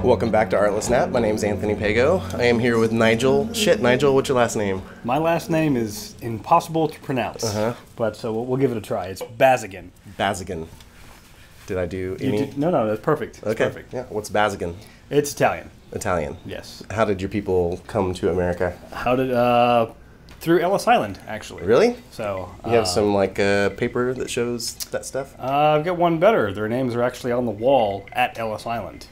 Welcome back to Artless. My name's Anthony Pego. I am here with Nigel. Nigel, what's your last name? My last name is impossible to pronounce, but so we'll give it a try. It's Bazzeghin. Bazzeghin. Did I do any? No, that's perfect. It's okay. Perfect. Yeah. What's Bazzeghin? It's Italian. Italian. Yes. How did your people come to America? Through Ellis Island, actually. Really? So you have some paper that shows that stuff? I've got one better. Their names are actually on the wall at Ellis Island.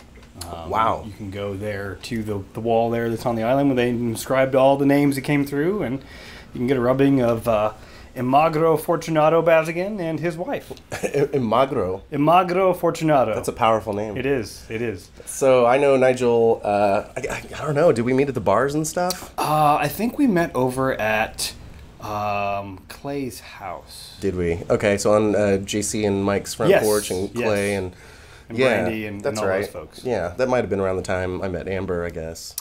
Wow. You can go there to the wall there that's on the island where they inscribed all the names that came through, and you can get a rubbing of Imagro Fortunato Bazzeghin and his wife. Imagro? Imagro Fortunato. That's a powerful name. It is. It is. So I know Nigel, I don't know, did we meet at the bars and stuff? I think we met over at Clay's house. Did we? Okay, so on JC and Mike's front porch and Clay and Brandy and all those folks. Yeah, that might have been around the time I met Amber, I guess.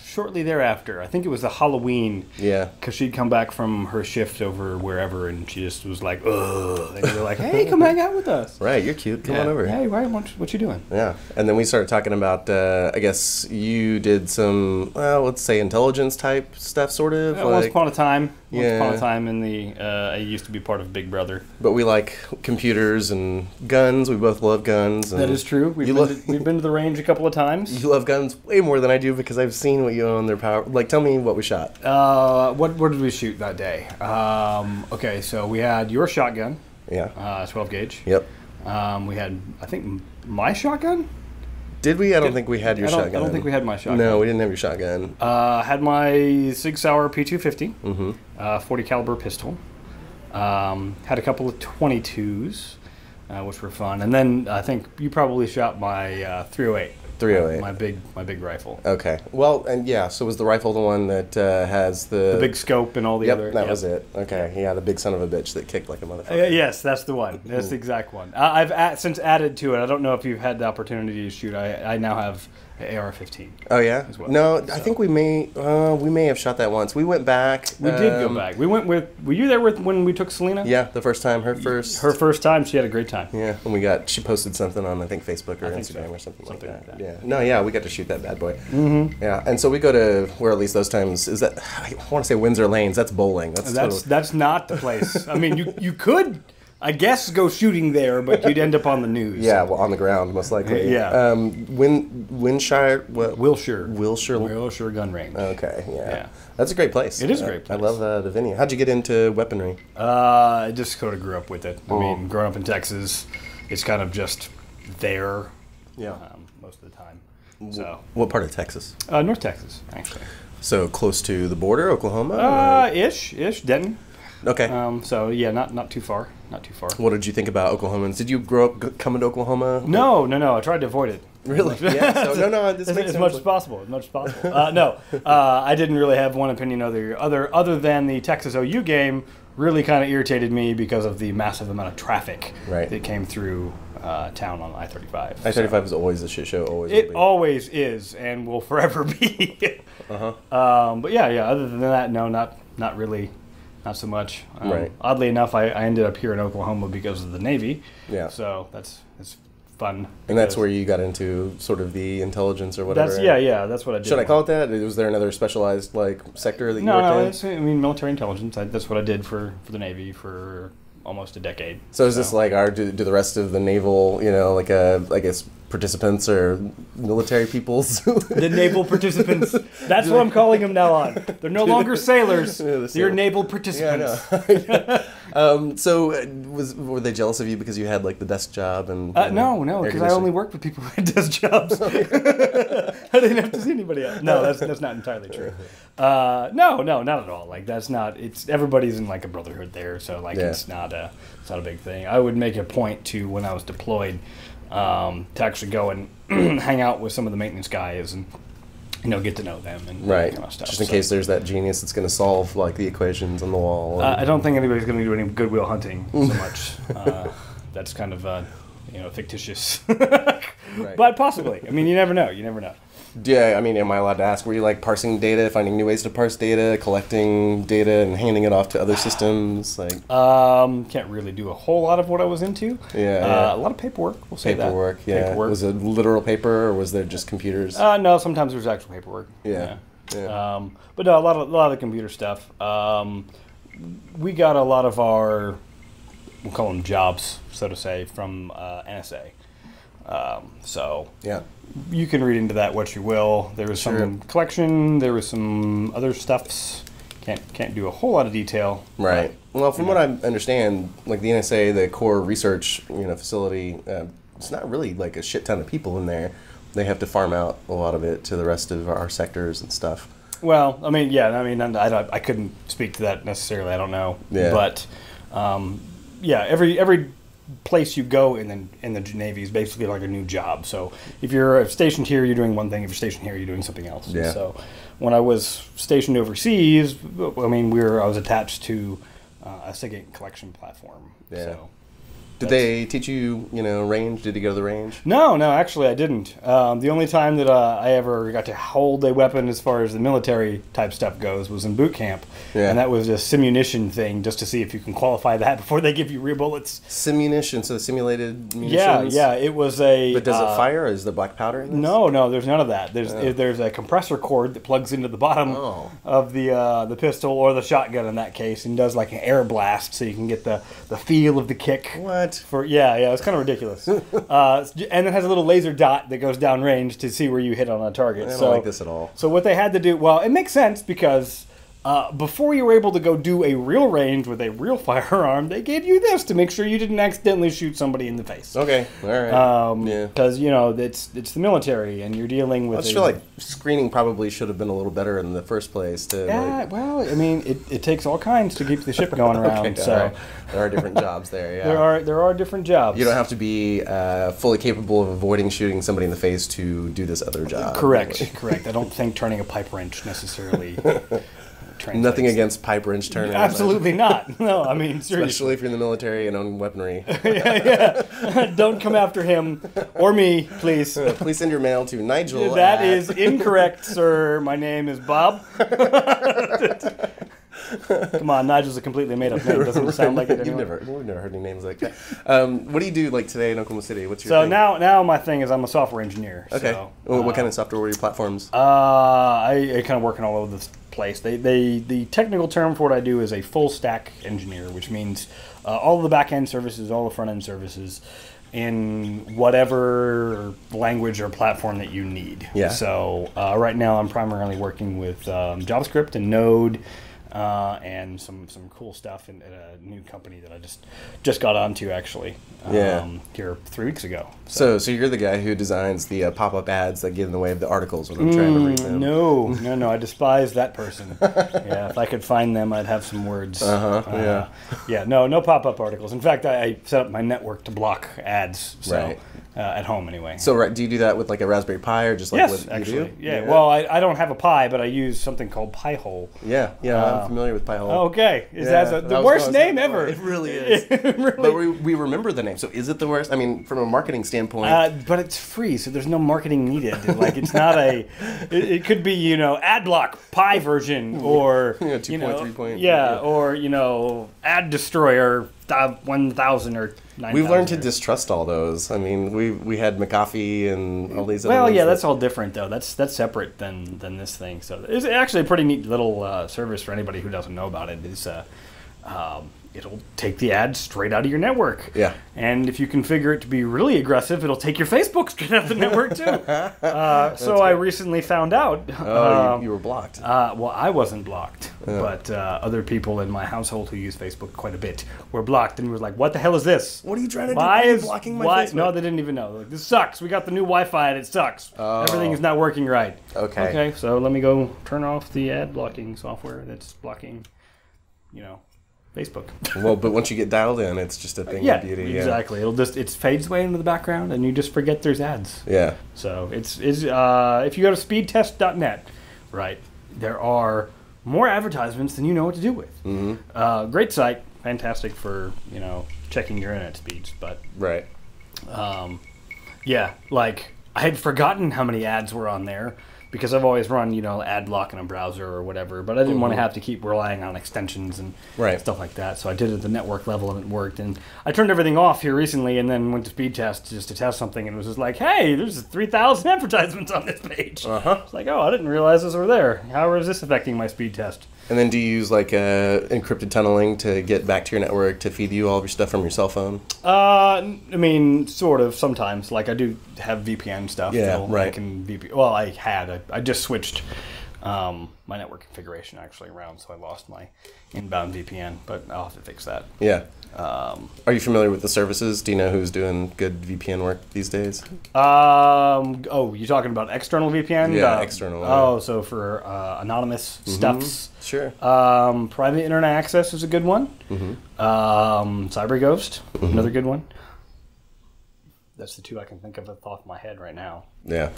Shortly thereafter. I think it was the Halloween. Yeah. Because she'd come back from her shift over wherever, and she just was like, ugh. And you're like, hey, come hang out with us. Right, you're cute. Come on over. Hey, what you doing? Yeah. And then we started talking about, I guess you did some, well, let's say intelligence type stuff, sort of. Once upon a time. Yeah. Once upon a time in the, I used to be part of Big Brother. But we like computers and guns. We both love guns. And that is true. We've been to the range a couple of times. You love guns way more than I do because I've seen what you own their power. Like, tell me what we shot. What did we shoot that day? Okay, so we had your shotgun. Yeah. 12 gauge. Yep. We had, I think, my shotgun. Did we? I don't think we had your shotgun. I don't think we had my shotgun. No, we didn't have your shotgun. Had my Sig Sauer P250, 40 caliber pistol. Had a couple of 22s, which were fun, and then I think you probably shot my 308. 308. My big rifle. Okay. Well, and yeah, so was the rifle the one that has the big scope and all the other... Yep, that was it. Okay. Yeah, the big son of a bitch that kicked like a motherfucker. Yes, that's the one. That's the exact one. I've since added to it. I don't know if you've had the opportunity to shoot. I now have an AR-15. Oh yeah. As well. No, I think we may have shot that once. We went back. We did go back. We went with. Were you there when we took Selena? Yeah, the first time. Her first time. She had a great time. Yeah, and she posted something on I think Facebook or Instagram or something like that. Yeah. No, yeah, we got to shoot that bad boy. Mm-hmm. Yeah, and so we go to where at least those times is that I want to say Windsor Lanes. That's bowling. That's not the place. I mean, you could. I guess go shooting there, but you'd end up on the news. Yeah, well, on the ground, most likely. Yeah. Wilshire gun range. Okay, yeah. That's a great place. It is a great place. I love the venue. How'd you get into weaponry? I just sort of grew up with it. I mean, growing up in Texas, it's kind of just there. Yeah. Most of the time. So. What part of Texas? North Texas, actually. So close to the border, Oklahoma? Ish, Denton. Okay. So yeah, not too far. Not too far. What did you think about Oklahomans? Did you grow up coming to Oklahoma? No. I tried to avoid it. Really? Yeah. So, no. This makes as much as possible. No. I didn't really have one opinion other than the Texas OU game really kind of irritated me because of the massive amount of traffic that came through town on I-35. I-35 is always a shit show. Always is and will forever be. But yeah. Other than that, no, not really. Not so much. Oddly enough, I ended up here in Oklahoma because of the Navy. Yeah. So it's fun. And that's where you got into sort of the intelligence or whatever. That's what I did. Should I call it that? Was there another specialized sector that you worked in? No, military intelligence. That's what I did for the Navy for almost a decade. So is this like do the rest of the naval, I guess participants or military peoples? The naval participants. That's what I'm calling them now on. They're no longer sailors. They're naval participants. Yeah, I know. So were they jealous of you because you had like the desk job and no, because I only worked with people who had desk jobs. I didn't have to see anybody else. No, that's not entirely true. No, not at all. Like that's not. It's everybody's in like a brotherhood there, so like it's not a big thing. I would make a point to when I was deployed to actually go and hang out with some of the maintenance guys and get to know them and that kind of stuff. Just in case there's that genius that's going to solve like the equations on the wall. I don't think anybody's going to do any goodwill hunting so much. That's kind of fictitious, but possibly. I mean, you never know. Yeah, I mean, am I allowed to ask? Were you like parsing data, finding new ways to parse data, collecting data, and handing it off to other systems? Like, can't really do a whole lot of what I was into. Yeah, a lot of paperwork. We'll say paperwork. that. Yeah, paperwork. Was it literal paper or was there just computers? No, sometimes there's actual paperwork. Yeah. But no, a lot of the computer stuff. We got a lot of our, we'll call them jobs, so to say, from NSA. So yeah, you can read into that what you will. There was some collection. There was some other stuffs. Can't do a whole lot of detail. Right. Well, from what I understand, like the NSA, the core research facility, it's not really like a shit ton of people in there. They have to farm out a lot of it to the rest of our sectors and stuff. Well, I mean, yeah. I mean, I couldn't speak to that necessarily. I don't know. Yeah. But yeah, every place you go in the Navy is basically like a new job. So if you're stationed here, you're doing one thing. If you're stationed here, you're doing something else. Yeah. So when I was stationed overseas, I mean, I was attached to a SIGINT collection platform. Yeah. So did they teach you, range? Did you go to the range? No, actually I didn't. The only time that I ever got to hold a weapon as far as the military type stuff goes was in boot camp. Yeah. And that was a simunition thing just to see if you can qualify that before they give you real bullets. Simunition, so simulated munitions? Yeah, it was a... But does it fire? Is there black powder in this? No, there's none of that. There's a compressor cord that plugs into the bottom of the pistol or the shotgun in that case and does like an air blast so you can get the feel of the kick. What? Yeah, it's kind of ridiculous. And it has a little laser dot that goes down range to see where you hit on a target. I don't like this at all. So what they had to do, well, it makes sense because before you were able to go do a real range with a real firearm, they gave you this to make sure you didn't accidentally shoot somebody in the face. Okay, all right. Because, it's the military and you're dealing with... I just feel like screening probably should have been a little better in the first place. Well, I mean, it takes all kinds to keep the ship going around. Okay, so right. There are different jobs there, yeah. There are different jobs. You don't have to be fully capable of avoiding shooting somebody in the face to do this other job. Correct. I don't think turning a pipe wrench necessarily... Nothing against pipe wrench turners. Absolutely not. No, I mean, seriously. Especially if you're in the military and own weaponry. yeah. Don't come after him or me, please. Please send your mail to Nigel. That is incorrect, sir. My name is Bob. Come on, Nigel's a completely made-up name. Doesn't sound like it anymore. We've never heard any names like that. What do you do like today in Oklahoma City? What's your thing? Now my thing is I'm a software engineer. Okay. So, what kind of software were your platforms? I kind of working all over the place. The technical term for what I do is a full stack engineer, which means all of the back end services, all the front end services, in whatever language or platform that you need. Yeah. So right now I'm primarily working with JavaScript and Node. And some cool stuff in a new company that I just got onto actually. Here 3 weeks ago. So you're the guy who designs the pop-up ads that get in the way of the articles when I'm trying to read them. No, I despise that person. Yeah, if I could find them, I'd have some words. Yeah, no pop-up articles. In fact, I set up my network to block ads. So, right. At home anyway. So do you do that with like a Raspberry Pi or just like yes, what actually, you do? Yeah. Well, I don't have a Pi, but I use something called Pi-hole. Yeah, I'm familiar with Pi-hole. Okay, that the worst name ever? It really is. But we remember the name. So is it the worst? I mean, from a marketing standpoint. But it's free, so there's no marketing needed. Like it's not it could be ad block Pi version or 2.3. Yeah, or ad destroyer 1000 or 9000. We've learned to distrust all those. I mean, we had McAfee and all these other ones. Well, yeah, that's all different though. That's separate than this thing. So it's actually a pretty neat little service for anybody who doesn't know about it. Is it'll take the ad straight out of your network. Yeah. And if you configure it to be really aggressive, it'll take your Facebook straight out of the network too. So I recently found out. You were blocked. Well, I wasn't blocked, but other people in my household who use Facebook quite a bit were blocked and was like, "What the hell is this? What are you trying to do? Why are you blocking my Facebook?" No, they didn't even know. Like, this sucks. We got the new Wi-Fi and it sucks. Everything is not working right. Okay, so let me go turn off the ad blocking software that's blocking, Facebook. Well, but once you get dialed in, it's just a thing of beauty. Exactly. It fades away into the background, and you just forget there's ads. Yeah. So it's if you go to speedtest.net, right, there are more advertisements than you know what to do with. Mm-hmm. Great site, fantastic for checking your internet speeds, but right. Yeah, like I had forgotten how many ads were on there because I've always run, ad block in a browser or whatever, but I didn't want to have to keep relying on extensions and stuff like that. So I did it at the network level and it worked. And I turned everything off here recently and then went to speed test just to test something and it was just like, hey, there's 3,000 advertisements on this page. It's like, oh, I didn't realize those were there. How is this affecting my speed test? And then do you use like encrypted tunneling to get back to your network to feed you all of your stuff from your cell phone? I mean, sort of sometimes. Like I do have VPN stuff. Yeah, right. Well, I just switched my network configuration actually around, so I lost my inbound VPN, but I'll have to fix that. Yeah. Are you familiar with the services? Do you know who's doing good VPN work these days? You're talking about external VPN? Yeah, external. So for anonymous stuffs. Sure. Private internet access is a good one. CyberGhost, another good one. That's the two I can think of off the top of my head right now. Yeah.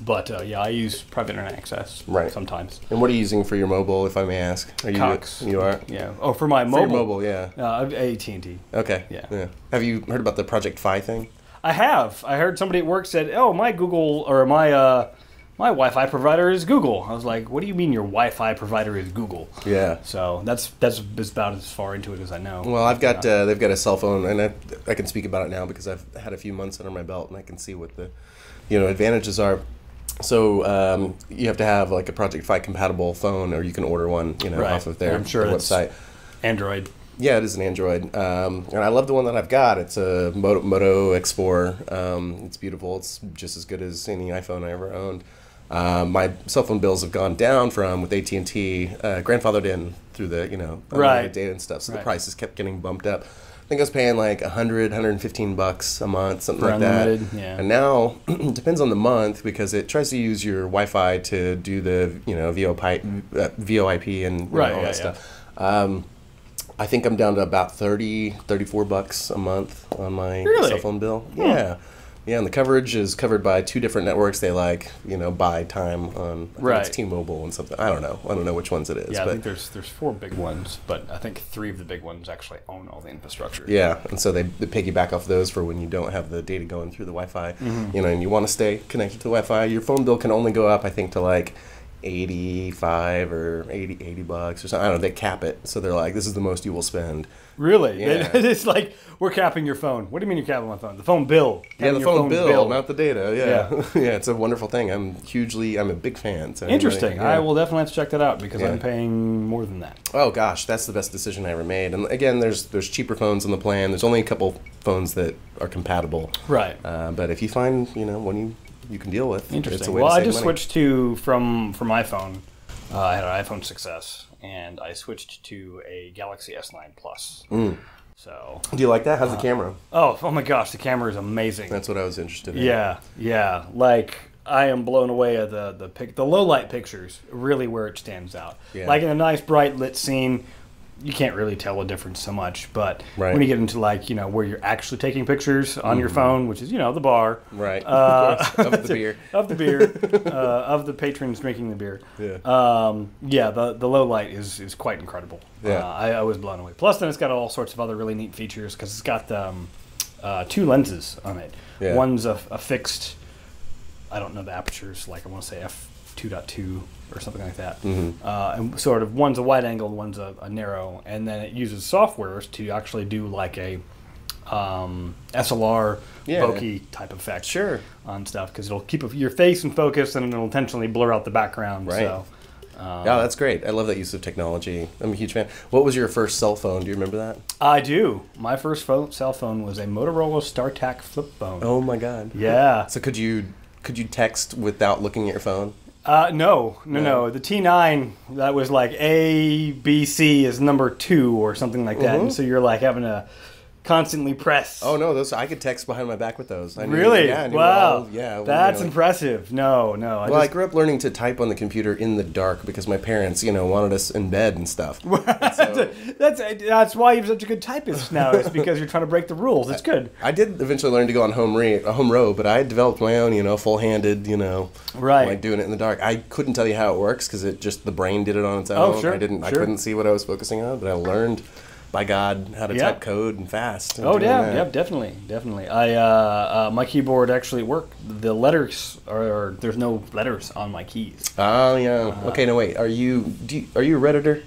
But I use private internet access sometimes. And what are you using for your mobile, if I may ask? Cox. You are? Yeah. Oh, for my mobile? For your mobile, yeah. AT&T. Okay. Yeah. Have you heard about the Project Fi thing? I have. I heard somebody at work said, "Oh, my Google or my Wi-Fi provider is Google." I was like, "What do you mean your Wi-Fi provider is Google?" Yeah. So that's about as far into it as I know. Well, I've got they've got a cell phone, and I can speak about it now because I've had a few months under my belt, and I can see what the advantages are. So you have to have like a Project Fi compatible phone, or you can order one off of their website. Android. Yeah, it is an Android, and I love the one that I've got. It's a Moto X4. It's beautiful. It's just as good as any iPhone I ever owned. My cell phone bills have gone down from, with AT&T, grandfathered in through the unlimited data and stuff. So the prices kept getting bumped up. I think I was paying like $115 a month, something like that. Yeah. And now it depends on the month because it tries to use your Wi-Fi to do the VoIP and all that stuff. I think I'm down to about $34 a month on my cell phone bill. Yeah. Yeah, and the coverage is covered by 2 different networks. They buy time on it's T-Mobile and something. I don't know which ones it is. Yeah, I think there's 4 big ones, but I think 3 of the big ones actually own all the infrastructure. Yeah, and so they piggyback off those for when you don't have the data going through the Wi-Fi. And you want to stay connected to the Wi-Fi. Your phone bill can only go up, I think, to like $85 or $80 or something. I don't know. They cap it, so they're like, "This is the most you will spend." Really? Yeah. It's like we're capping your phone. What do you mean you're capping my phone? The phone bill. Yeah, the phone bill, not the data. Yeah, yeah. It's a wonderful thing. I'm a big fan. So interesting. I will definitely have to check that out because I'm paying more than that. Oh gosh, that's the best decision I ever made. And again, there's cheaper phones on the plan. There's only a couple phones that are compatible. Right. But if you find one you can deal with, interesting. It's a way Well, to I save just money. switched to from iPhone. I had an iPhone 6S, and I switched to a Galaxy S9 Plus. So. Do you like that? How's the camera? Oh my gosh, the camera is amazing. That's what I was interested in. Yeah. Like I am blown away at the low light pictures. Really, where it stands out. Yeah. Like in a nice bright lit scene, you can't really tell a difference so much. But when you get into where you're actually taking pictures on your phone, which is the bar, right? Of course. Of the beer, of the patrons drinking the beer. Yeah. The low light is quite incredible. Yeah. I was blown away. Plus, then it's got all sorts of other really neat features because it's got 2 lenses on it. Yeah. One's a fixed. I don't know the apertures. Like I want to say f2.2 or something like that. And sort of one's a wide angle, one's a narrow, and then it uses softwares to actually do like a SLR bokeh type effect on stuff because it'll keep your face in focus and it'll intentionally blur out the background. Right. So, yeah, that's great. I love that use of technology. I'm a huge fan. What was your first cell phone? Do you remember that? I do. My first cell phone was a Motorola StarTAC flip phone. Oh my God. Yeah. So could you text without looking at your phone? No. The T9, that was like A, B, C is number 2 or something like that. And so you're like having to constantly press. Oh no, those I could text behind my back with those. Really? I knew wow. That's impressive. No. I grew up learning to type on the computer in the dark because my parents, wanted us in bed and stuff. So, that's why you're such a good typist now. It's because you're trying to break the rules. It's good. I did eventually learn to go on home row, but I had developed my own, full-handed, like doing it in the dark. I couldn't tell you how it works because the brain did it on its own. Oh, sure. I couldn't see what I was focusing on, but I learned by God, how to Yeah. type code and fast. And Oh doing yeah, that. yeah, definitely. I my keyboard actually worked. The letters there's no letters on my keys. Oh yeah. Okay, no wait. Are you a Redditor?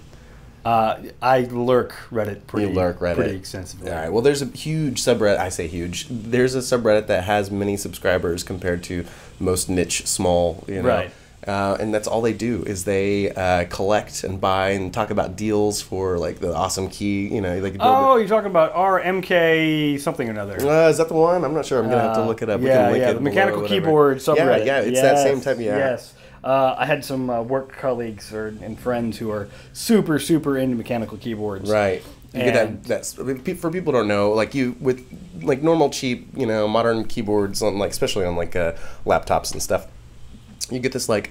I lurk Reddit pretty Reddit. extensively. All right. Well, there's a huge subreddit. I say huge. There's a subreddit that has many subscribers compared to most niche, small. Right. And that's all they do is they collect and buy and talk about deals for like the awesome key. They could build You're talking about RMK something or another. is that the one? I'm not sure. I'm gonna have to look it up. We can link it the below mechanical or whatever. keyboard subreddit. Yeah, it's that same type. Yeah. Yes. I had some work colleagues and friends who are super, super into mechanical keyboards. Right. You get And- that's for people who don't know, like you with like normal cheap, modern keyboards on especially on laptops and stuff. You get this like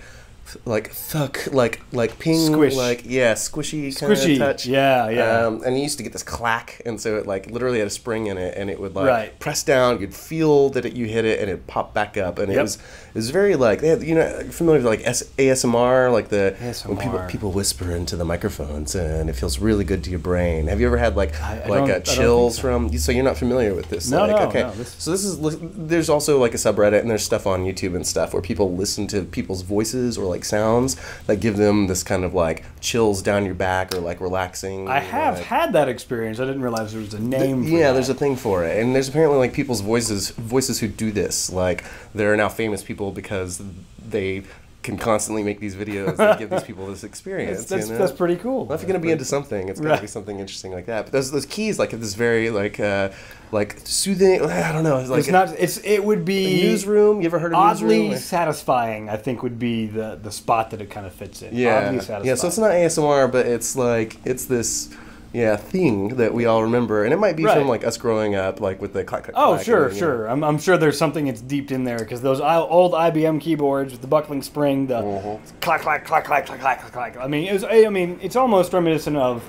thuck, like ping, Squish. squishy kind Squishy. of touch. Yeah. And you used to get this clack, and so it literally had a spring in it, and it would Right. press down. You'd feel that you hit it, and it popped back up, and Yep. it was very they had, familiar with ASMR, like when ASMR. people whisper into the microphones, and it feels really good to your brain. Have you ever had I don't chills think so. from? So you're not familiar with this? No, okay. no. So there's also a subreddit, and there's stuff on YouTube and stuff where people listen to people's voices or sounds that give them this kind of chills down your back or relaxing. I have had that experience. I didn't realize there was a name for that. There's a thing for it, and there's apparently people's voices who do this. There are now famous people because they can constantly make these videos that give these people this experience. That's pretty cool. Well, if you're going to be into something, it's going to be something interesting like that. But those keys have this very soothing. I don't know. It would be newsroom. You ever heard of oddly newsroom? satisfying. I think would be the spot that it kind of fits in. Yeah, Oddly satisfying. yeah. So it's not ASMR, but it's this thing that we all remember, and it might be from us growing up, with the clack clack. Oh, clack sure, and, sure. I'm sure there's something that's deeped in there because those old IBM keyboards with the buckling spring, the clack clack clack clack clack clack clack. I mean, it's almost reminiscent of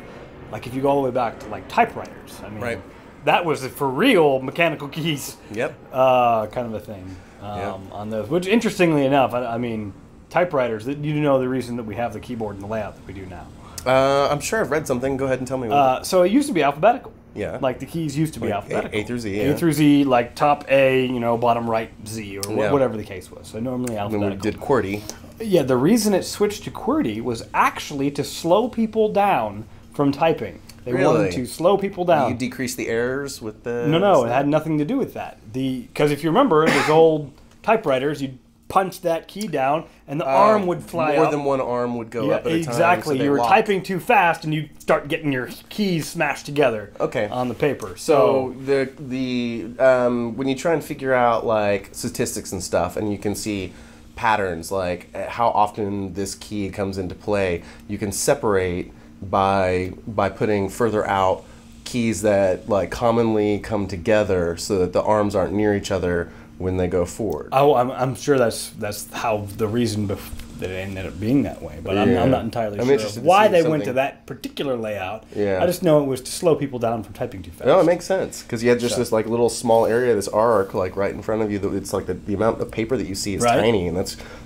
if you go all the way back to typewriters. I mean, Right. that was for real mechanical keys. Yep. Kind of a thing on those. Which, interestingly enough, I mean, typewriters. The reason that we have the keyboard and the layout that we do now. I'm sure I've read something. Go ahead and tell me. So it used to be alphabetical. Yeah. The keys used to be alphabetical. A through Z. A through Z, top A, bottom right Z, or whatever the case was. So normally And then alphabetical. we did QWERTY. Yeah, the reason it switched to QWERTY was actually to slow people down from typing. They wanted to slow people down. You decrease the errors with the... No, it had nothing to do with that. Because if you remember, those old typewriters, you'd punch that key down, and the arm would fly up. More than one arm would go up at a time. Exactly. So you were lock. typing too fast, and you'd start getting your keys smashed together on the paper. So when you try and figure out statistics and stuff, and you can see patterns how often this key comes into play, you can separate by putting further out keys that commonly come together so that the arms aren't near each other when they go forward. Oh, I'm sure that's how the reason that it ended up being that way, but I'm not entirely sure why they went to that particular layout. Yeah. I just know it was to slow people down from typing too fast. No, it makes sense because you had just this little small area, this arc right in front of you. It's the amount of paper that you see is tiny, and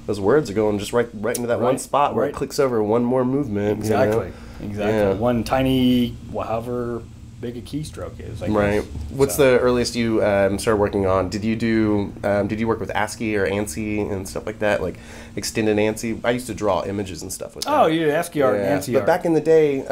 those words are going just right into that one spot where it clicks over one more movement. Exactly. Yeah. One tiny, however big a keystroke is. Right. What's the earliest you started working on? Did you work with ASCII or ANSI and stuff like that, extended ANSI? I used to draw images and stuff with that. Oh, you did ASCII art and ANSI But art. back in the day,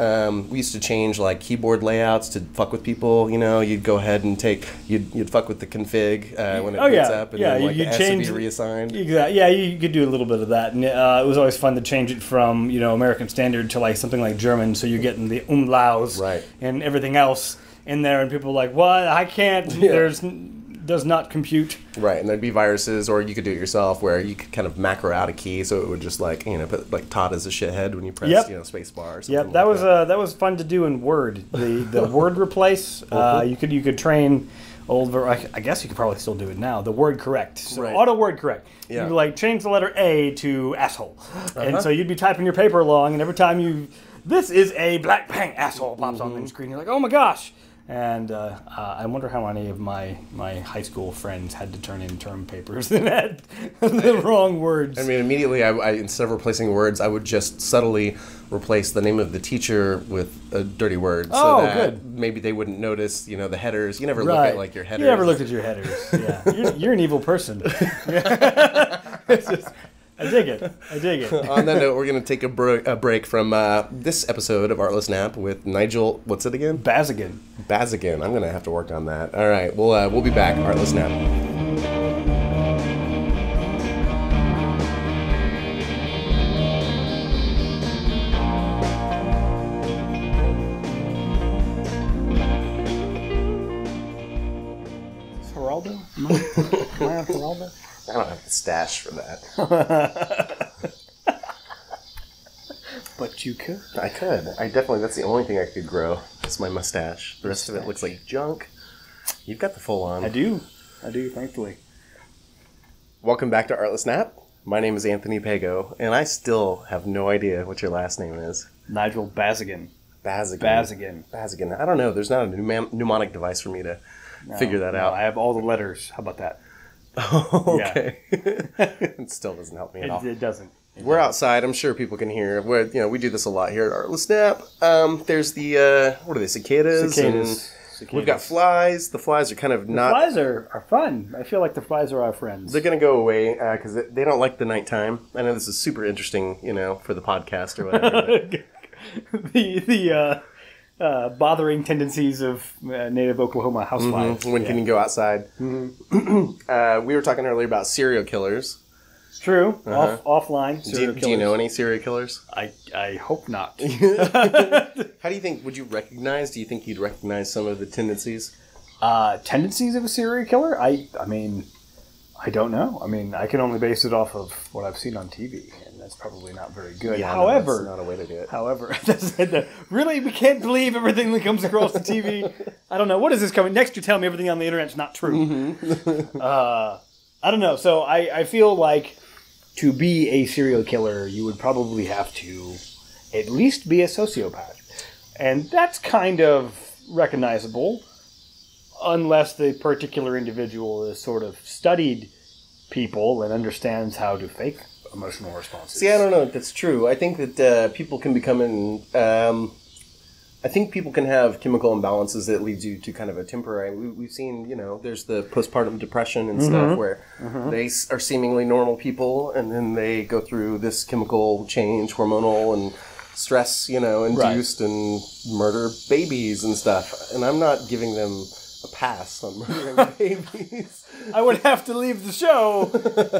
we used to change keyboard layouts to fuck with people. You'd go ahead and you'd fuck with the config when it boots up, and then you the S change would be reassigned. Exactly. Yeah, you could do a little bit of that, and it was always fun to change it from American Standard to something like German, so you're getting the umlauts and everything else in there, and people are like, what? I can't. Does not compute. Right, and there'd be viruses, or you could do it yourself, where you could kind of macro out a key, so it would just put Todd as a shithead when you press space bar. Or something that was fun to do in Word. The word replace. You could train old. I guess you could probably still do it now. The word correct. So auto word correct. Yeah. You change the letter A to asshole, and so you'd be typing your paper along, and every time this is a black bang asshole pops on the screen. You're like, oh my gosh. And I wonder how many of my high school friends had to turn in term papers that had the wrong words. I mean, immediately, I instead of replacing words, I would just subtly replace the name of the teacher with a dirty word. So that good. maybe they wouldn't notice, the headers. You never Right. look at, like, your headers. You never looked at your headers. Yeah. You're an evil person. It's just, I dig it. On that note, we're going to take a break from this episode of Artless Nap with Nigel, what's it again? Bazzeghin. Bazzeghin. I'm going to have to work on that. All right, we'll be back. Artless Nap. Geraldo? Am I on Geraldo? I don't have the stash for that. But you could. I could. That's the only thing I could grow. It's my mustache. The rest of it looks like junk. You've got the full on. I do, thankfully. Welcome back to Artless Nap. My name is Anthony Pego, and I still have no idea what your last name is. Nigel Bazzeghin. Bazzeghin. I don't know. There's not a mnemonic device for me to figure that out. I have all the letters. How about that? Oh, okay. It still doesn't help me at all. It doesn't. We're outside. I'm sure people can hear. We do this a lot here at Artless Nap. There's the what are they? Cicadas. Cicadas. We've got flies. The flies are kind of not. The flies are fun. I feel like the flies are our friends. They're gonna go away because they don't like the nighttime. I know this is super interesting, for the podcast or whatever. the bothering tendencies of native Oklahoma houseflies. When can you go outside? Mm-hmm. We were talking earlier about serial killers. True. Offline serial killers. Do you know any serial killers? I hope not. How do you think, do you think you'd recognize some of the tendencies? Tendencies of a serial killer? I mean, I don't know. I mean, I can only base it off of what I've seen on TV, and that's probably not very good. Yeah, however, that's not a way to do it. However, really, we can't believe everything that comes across the TV. I don't know. What is this coming? Next, you're telling me everything on the internet's not true. Mm-hmm. I don't know. So I feel like to be a serial killer, you would probably have to at least be a sociopath. And that's kind of recognizable unless the particular individual has sort of studied people and understands how to fake emotional responses. See, I don't know if that's true. I think that people can become I think people can have chemical imbalances that leads you to kind of a temporary... We've seen, there's the postpartum depression and stuff where they are seemingly normal people and then they go through this chemical change, hormonal and stress, induced and murder babies and stuff. And I'm not giving them a pass on murdering babies. I would have to leave the show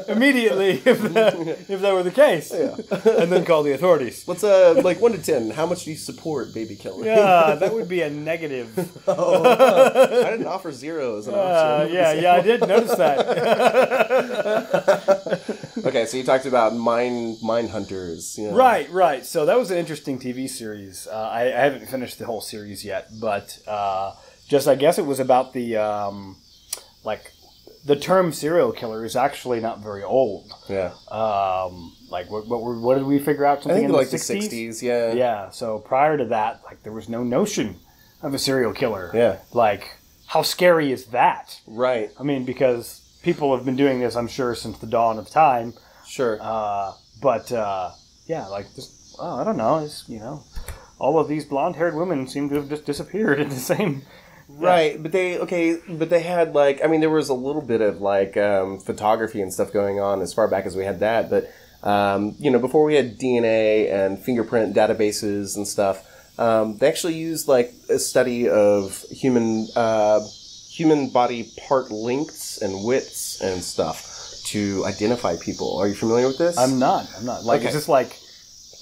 immediately if that were the case. Yeah. And then call the authorities. What's 1 to 10? How much do you support baby killing? Yeah, that would be a negative. I didn't offer 0 as an option. Yeah, I did notice that. Okay, so you talked about mine hunters. Right. So that was an interesting TV series. I haven't finished the whole series yet, but I guess it was about the the term serial killer is actually not very old. Yeah. What did we figure out? Something I think in the the 60s, yeah. Yeah, so prior to that, there was no notion of a serial killer. Yeah. How scary is that? Right. I mean, because people have been doing this, I'm sure, since the dawn of time. Sure. I don't know, all of these blonde-haired women seem to have just disappeared in the same... Right, but they had there was a little bit of photography and stuff going on as far back as we had that, but before we had DNA and fingerprint databases and stuff, they actually used a study of human body part lengths and widths and stuff to identify people. Are you familiar with this? I'm not. Is this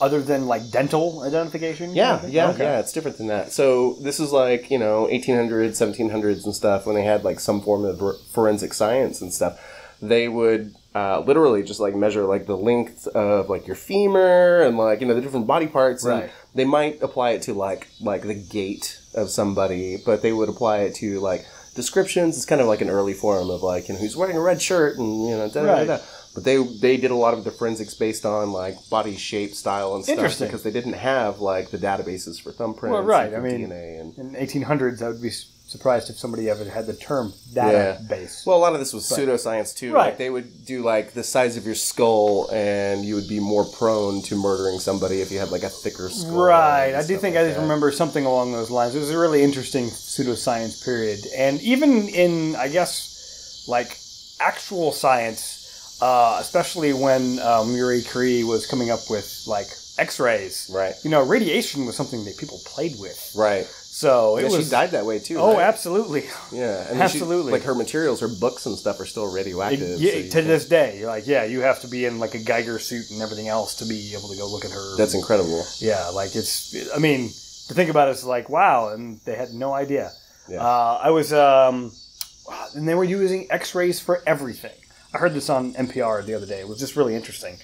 other than dental identification? Yeah, it's different than that. So this is 1800s, 1700s and stuff when they had some form of forensic science and stuff. They would literally just measure the length of your femur and the different body parts. Right. And they might apply it to the gait of somebody, but they would apply it to descriptions. It's kind of an early form of who's wearing a red shirt and da-da-da-da. But they did a lot of the forensics based on body shape, style, and stuff because they didn't have the databases for thumbprints. Well, right. And DNA and in 1800s that would be surprised if somebody ever had the term database. Well, a lot of this was pseudoscience too. Right. Like they would do like the size of your skull, and you would be more prone to murdering somebody if you had like a thicker skull. Right. I do think I just remember something along those lines. It was a really interesting pseudoscience period, and even in, I guess, like actual science, especially when Marie Curie was coming up with like X-rays. Right. You know, radiation was something that people played with. Right. So it was. She died that way too. Oh, right? Absolutely. Yeah, and absolutely. Like her materials, her books and stuff are still radioactive. To this day, you're like, you have to be in like a Geiger suit and everything else to be able to go look at her. That's incredible. Yeah, like it's. I mean, to think about it, it's like wow, and they had no idea. Yeah. I was, and they were using X-rays for everything. I heard this on NPR the other day. It was just really interesting.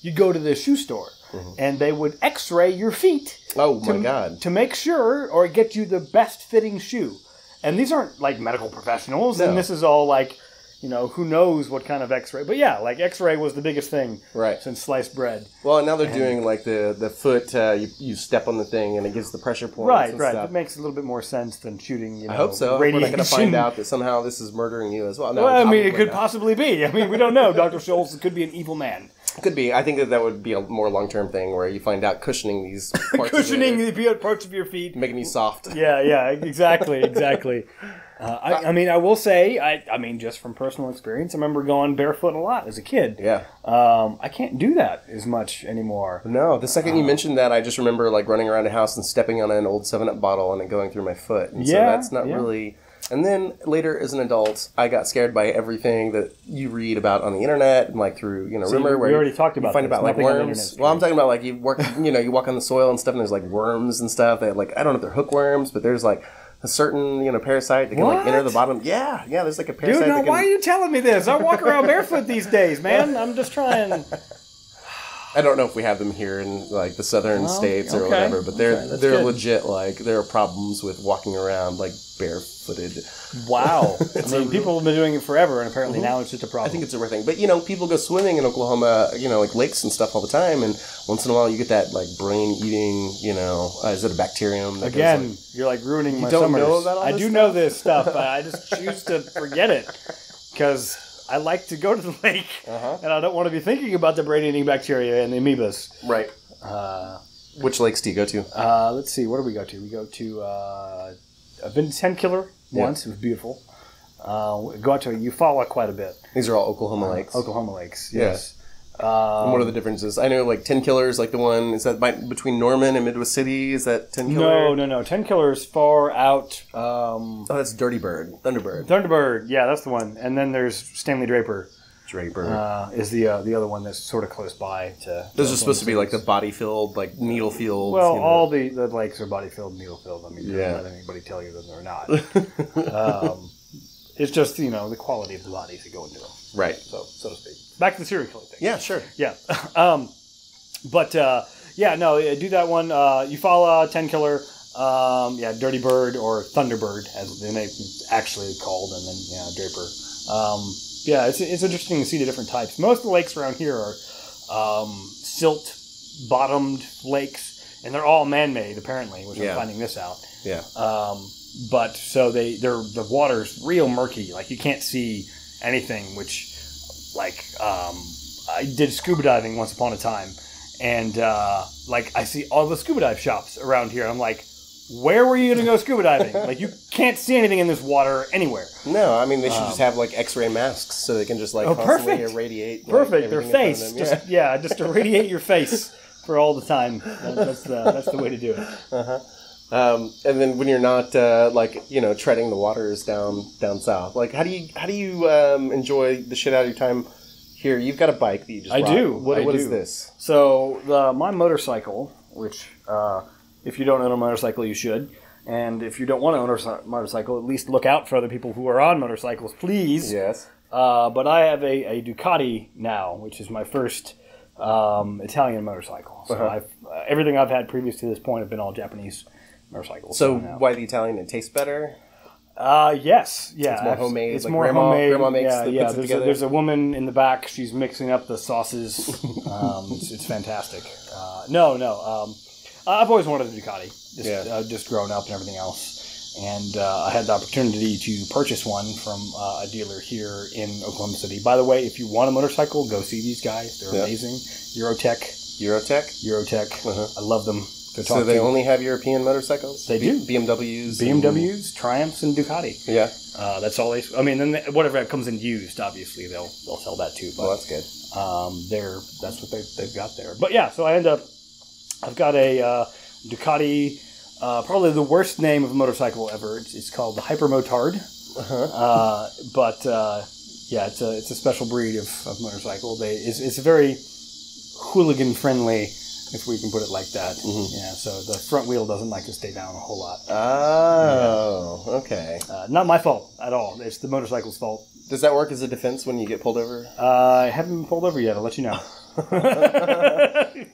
You'd go to the shoe store, and they would X-ray your feet. Oh my God! To make sure, or get you the best fitting shoe. And these aren't like medical professionals, and this is all like, you know, who knows what kind of X-ray. But yeah, like X-ray was the biggest thing since sliced bread. Well, and now they're doing like the foot. You step on the thing, and it gives the pressure points. Right. Stuff. It makes a little bit more sense than shooting. You know, I hope so. Radiation. We're not going to find out that somehow this is murdering you as well. No, well, I mean, it could possibly be. I mean, we don't know. Dr. Scholl's could be an evil man. Could be. I think that would be a more long-term thing where you find out cushioning these parts the parts of your feet. making you soft. Yeah, exactly. I mean, I will say, I mean, just from personal experience, I remember going barefoot a lot as a kid. Yeah. I can't do that as much anymore. No, the second you mentioned that, I just remember like running around the house and stepping on an old 7-Up bottle and it going through my foot. And so that's not really... And then later, as an adult, I got scared by everything that you read about on the internet and like through, you know, rumor where we already talked about. You find about like worms. Well, I'm talking about like you walk on the soil and stuff, and there's like worms and stuff. That like I don't know if they're hookworms, but there's like a certain parasite that can like enter the bottom. Yeah, there's like a parasite. Dude, now why are you telling me this? I walk around barefoot these days, man. I'm just trying. I don't know if we have them here in like the southern states or whatever, but they're legit. Like there are problems with walking around like barefooted. Wow. I mean, people have been doing it forever, and apparently now it's just a problem. I think it's a rare thing. But, people go swimming in Oklahoma, like lakes and stuff all the time, and once in a while you get that, like, brain-eating, is it a bacterium? That Again, goes, you're, like, ruining my summers. You don't know about all this this stuff? Know this stuff. I just choose to forget it, because I like to go to the lake, and I don't want to be thinking about the brain-eating bacteria and the amoebas. Right. Which lakes do you go to? Let's see. What do we go to? We go to... I've been to 10 Killer once. It was beautiful. Go out to Eufaula quite a bit. These are all Oklahoma lakes. Oklahoma lakes, yes. And what are the differences? I know, like, 10 Killers, like the one, is that between Norman and Midwest City? Is that 10 Killer? No. 10 Killer is far out. That's Dirty Bird. Thunderbird. Thunderbird, yeah, that's the one. And then there's Stanley Draper. Is the other one that's sort of close by to. Those are supposed to be like the body filled, like needle fields. Well, all the lakes are body filled, needle filled. I mean, don't let anybody tell you that they're not. It's just the quality of the bodies that go into them, right? So to speak. Back to the serial killing thing. Yeah, sure. Yeah, do that one. Eufaula, 10 Killer. Dirty Bird or Thunderbird, as the name actually called, and then Draper. It's interesting to see the different types. Most of the lakes around here are silt-bottomed lakes, and they're all man-made, apparently, which I'm finding this out. Yeah. But so the water's real murky. Like, you can't see anything, which, like, I did scuba diving once upon a time, and, I see all the scuba dive shops around here. I'm like, where were you going to go scuba diving? Like, you can't see anything in this water anywhere. No, I mean, they should just have, like, X-ray masks so they can just, like, constantly irradiate. Perfect. Their face. Just irradiate your face for all the time. That's the way to do it. And then when you're not, treading the waters down south, like, how do you enjoy the shit out of your time here? You've got a bike that you just bought. I do. What is this? So, my motorcycle, which... if you don't own a motorcycle, you should. And if you don't want to own a motorcycle, at least look out for other people who are on motorcycles, please. Yes. But I have a Ducati now, which is my first Italian motorcycle. So everything I've had previous to this point have been all Japanese motorcycles. So why the Italian? It tastes better? Yes. Yeah. It's more homemade. It's like more homemade. Grandma makes puts it together. There's a woman in the back. She's mixing up the sauces. It's fantastic. No. I've always wanted a Ducati, just growing up and everything else. And I had the opportunity to purchase one from a dealer here in Oklahoma City. By the way, if you want a motorcycle, go see these guys. They're amazing. Eurotech. I love them. So they only have European motorcycles? They do. BMWs? Triumphs, and Ducati. Yeah. That's all they... I mean, then whatever comes in used, obviously, they'll sell that too. But, well, that's good. That's what they've got there. But yeah, so I've got a Ducati, probably the worst name of a motorcycle ever. It's called the Hypermotard. Yeah, it's a special breed of motorcycle. It's a very hooligan-friendly, if we can put it like that. Yeah, so the front wheel doesn't like to stay down a whole lot. Okay. Not my fault at all. It's the motorcycle's fault. Does that work as a defense when you get pulled over? I haven't been pulled over yet. I'll let you know.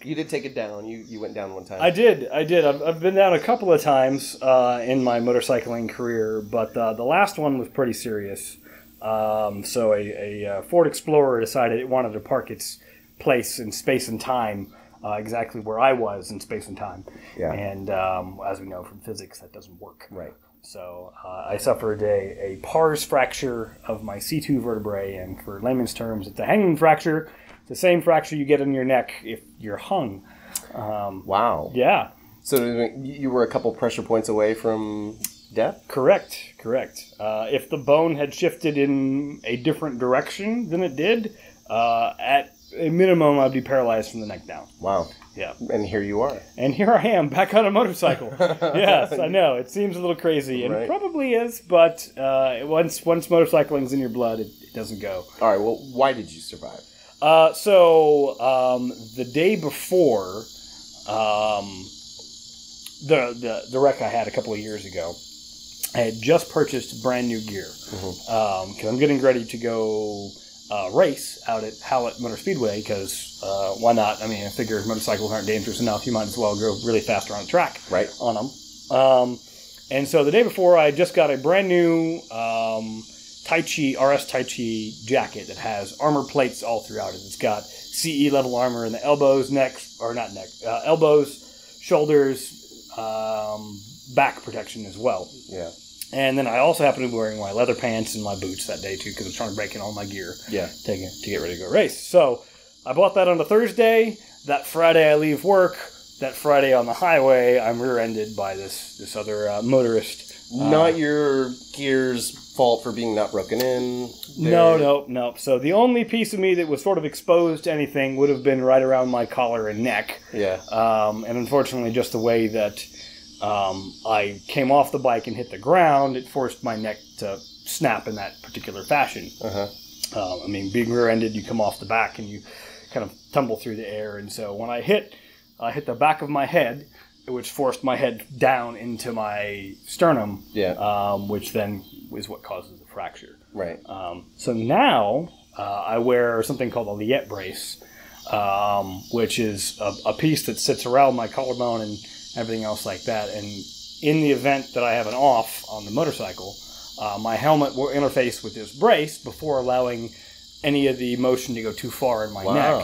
You did take it down. You went down one time. I did. I've been down a couple of times in my motorcycling career, but the last one was pretty serious. So a Ford Explorer decided it wanted to park its place in space and time exactly where I was in space and time. Yeah. And as we know from physics, that doesn't work. Right. So I suffered a pars fracture of my C2 vertebrae, and for layman's terms, it's a hanging fracture. It's the same fracture you get in your neck if you're hung. Wow. Yeah. So you were a couple pressure points away from death? Correct. If the bone had shifted in a different direction than it did, at a minimum, I'd be paralyzed from the neck down. Wow. Yeah. And here you are. And here I am, back on a motorcycle. Yes, I know. It seems a little crazy, and it probably is, but once motorcycling's in your blood, it doesn't go. All right, well, why did you survive? The day before the wreck I had a couple of years ago, I had just purchased brand new gear. Because I'm getting ready to go race out at Howlett Motor Speedway, because why not? I mean, I figure motorcycles aren't dangerous enough. You might as well go really fast around the track on them. And so the day before, I just got a brand new RS Tai Chi jacket that has armor plates all throughout it. It's got CE level armor in the elbows, elbows, shoulders, back protection as well. Yeah. And then I also happen to be wearing my leather pants and my boots that day too, because I'm trying to break in all my gear to get ready to go race. So I bought that on a Thursday. That Friday I leave work. That Friday on the highway, I'm rear-ended by this other motorist. Not your gear's fault for being not broken in? No. So the only piece of me that was sort of exposed to anything would have been right around my collar and neck. Yeah. And unfortunately, just the way that I came off the bike and hit the ground, it forced my neck to snap in that particular fashion. I mean, being rear-ended, you come off the back and you kind of tumble through the air. And so when I hit the back of my head, which forced my head down into my sternum, which then is what causes the fracture. Right. So now I wear something called a liette brace, which is a piece that sits around my collarbone and everything else like that. And in the event that I have an off on the motorcycle, my helmet will interface with this brace before allowing any of the motion to go too far in my neck.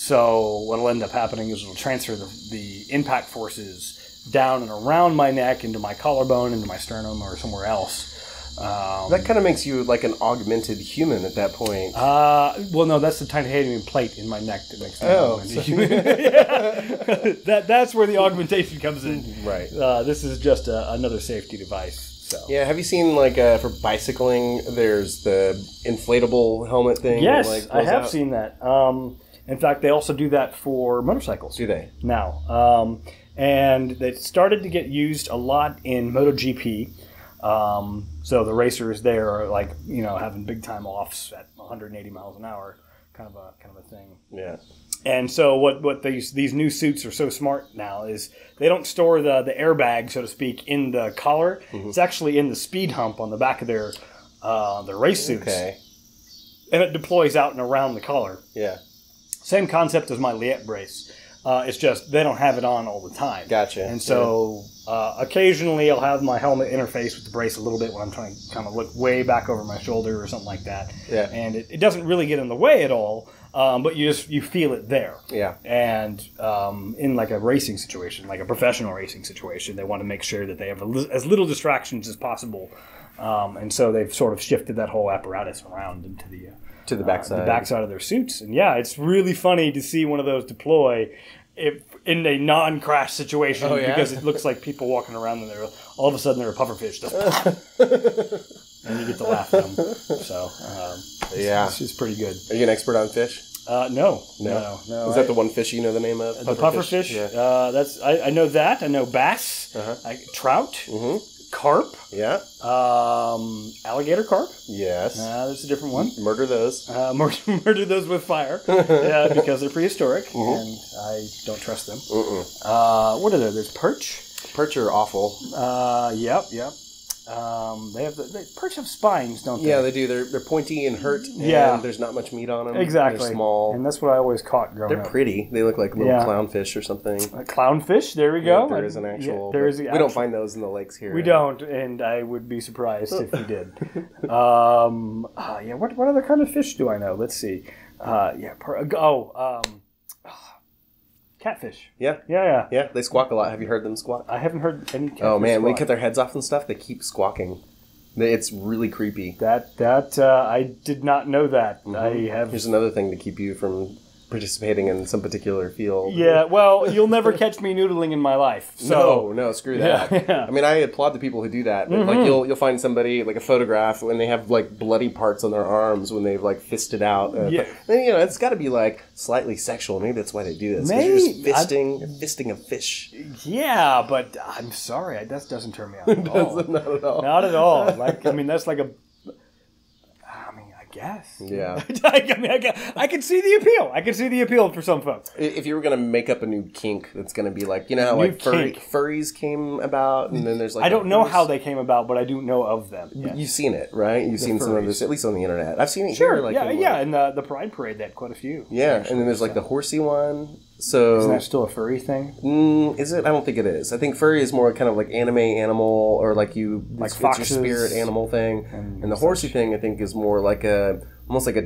So what'll end up happening is it'll transfer the impact forces down and around my neck into my collarbone, into my sternum, or somewhere else. That kind of makes you like an augmented human at that point. Well, no, that's the titanium plate in my neck that makes me augmented human. That's where the augmentation comes in. Right. This is just another safety device. So. Yeah, have you seen, like, for bicycling, there's the inflatable helmet thing? Yes, I have seen that. In fact, they also do that for motorcycles. Do they? Now. And it started to get used a lot in MotoGP. So the racers there are, like, having big time offs at 180 miles an hour, kind of a thing. Yeah. And so what these new suits are so smart now is they don't store the airbag, so to speak, in the collar. It's actually in the speed hump on the back of their race suits. Okay. And it deploys out and around the collar. Yeah. Same concept as my liette brace. It's just they don't have it on all the time. Gotcha. And so occasionally I'll have my helmet interface with the brace a little bit when I'm trying to kind of look way back over my shoulder or something like that. Yeah. And it doesn't really get in the way at all. but you feel it there. Yeah. And in like a racing situation, like a professional racing situation, they want to make sure that they have as little distractions as possible. And so they've sort of shifted that whole apparatus around into the backside of their suits. And yeah, it's really funny to see one of those deploy in a non-crash situation because it looks like people walking around and all of a sudden they're a pufferfish. And you get to laugh at them. So it's pretty good. Are you an expert on fish? No. Is that the one fish you know the name of? The pufferfish? Yeah. I know that. I know bass, trout, carp. Yeah. Alligator carp. Yes. There's a different one. Murder those. Murder those with fire because they're prehistoric and I don't trust them. What are there? There's perch. Perch are awful. Yep. Perch have spines, don't they? Yeah, they do. They're pointy and hurt. Yeah. And there's not much meat on them. Exactly. They're small. And that's what I always caught growing up. They're pretty. They look like little clownfish or something. Clownfish? There we go. There is an actual. We don't find those in the lakes here. We don't, and I would be surprised if we did. What other kind of fish do I know? Let's see. Catfish. Yeah, they squawk a lot. Have you heard them squawk? I haven't heard any catfish Oh, man, squawk. when they cut their heads off and stuff, they keep squawking. It's really creepy. That I did not know that. Here's another thing to keep you from participating in some particular field. Yeah, well, you'll never catch me noodling in my life. So. No, screw that. Yeah. I mean, I applaud the people who do that. But like, you'll find somebody, like a photograph, when they have like bloody parts on their arms when they've like fisted out. And, it's got to be like slightly sexual. Maybe that's why they do this. Maybe. You're just fisting a fish. Yeah, but I'm sorry, that doesn't turn me on at all. Not at all. Not at all. Like, I mean, that's like I guess. Yeah. I can see the appeal. I can see the appeal for some folks. If you were going to make up a new kink that's going to be like, you know how like furries came about and then there's like... I don't know how they came about, but I do know of them. Yes. You've seen it, right? You've seen some of this, at least on the internet. I've seen it here. Like, and the Pride Parade, they had quite a few. Yeah, actually, and then there's like the horsey one. So isn't that still a furry thing? Is it? I don't think it is. I think furry is more kind of like anime animal or like it's your spirit animal thing. And the horsey thing, I think, is more like almost like a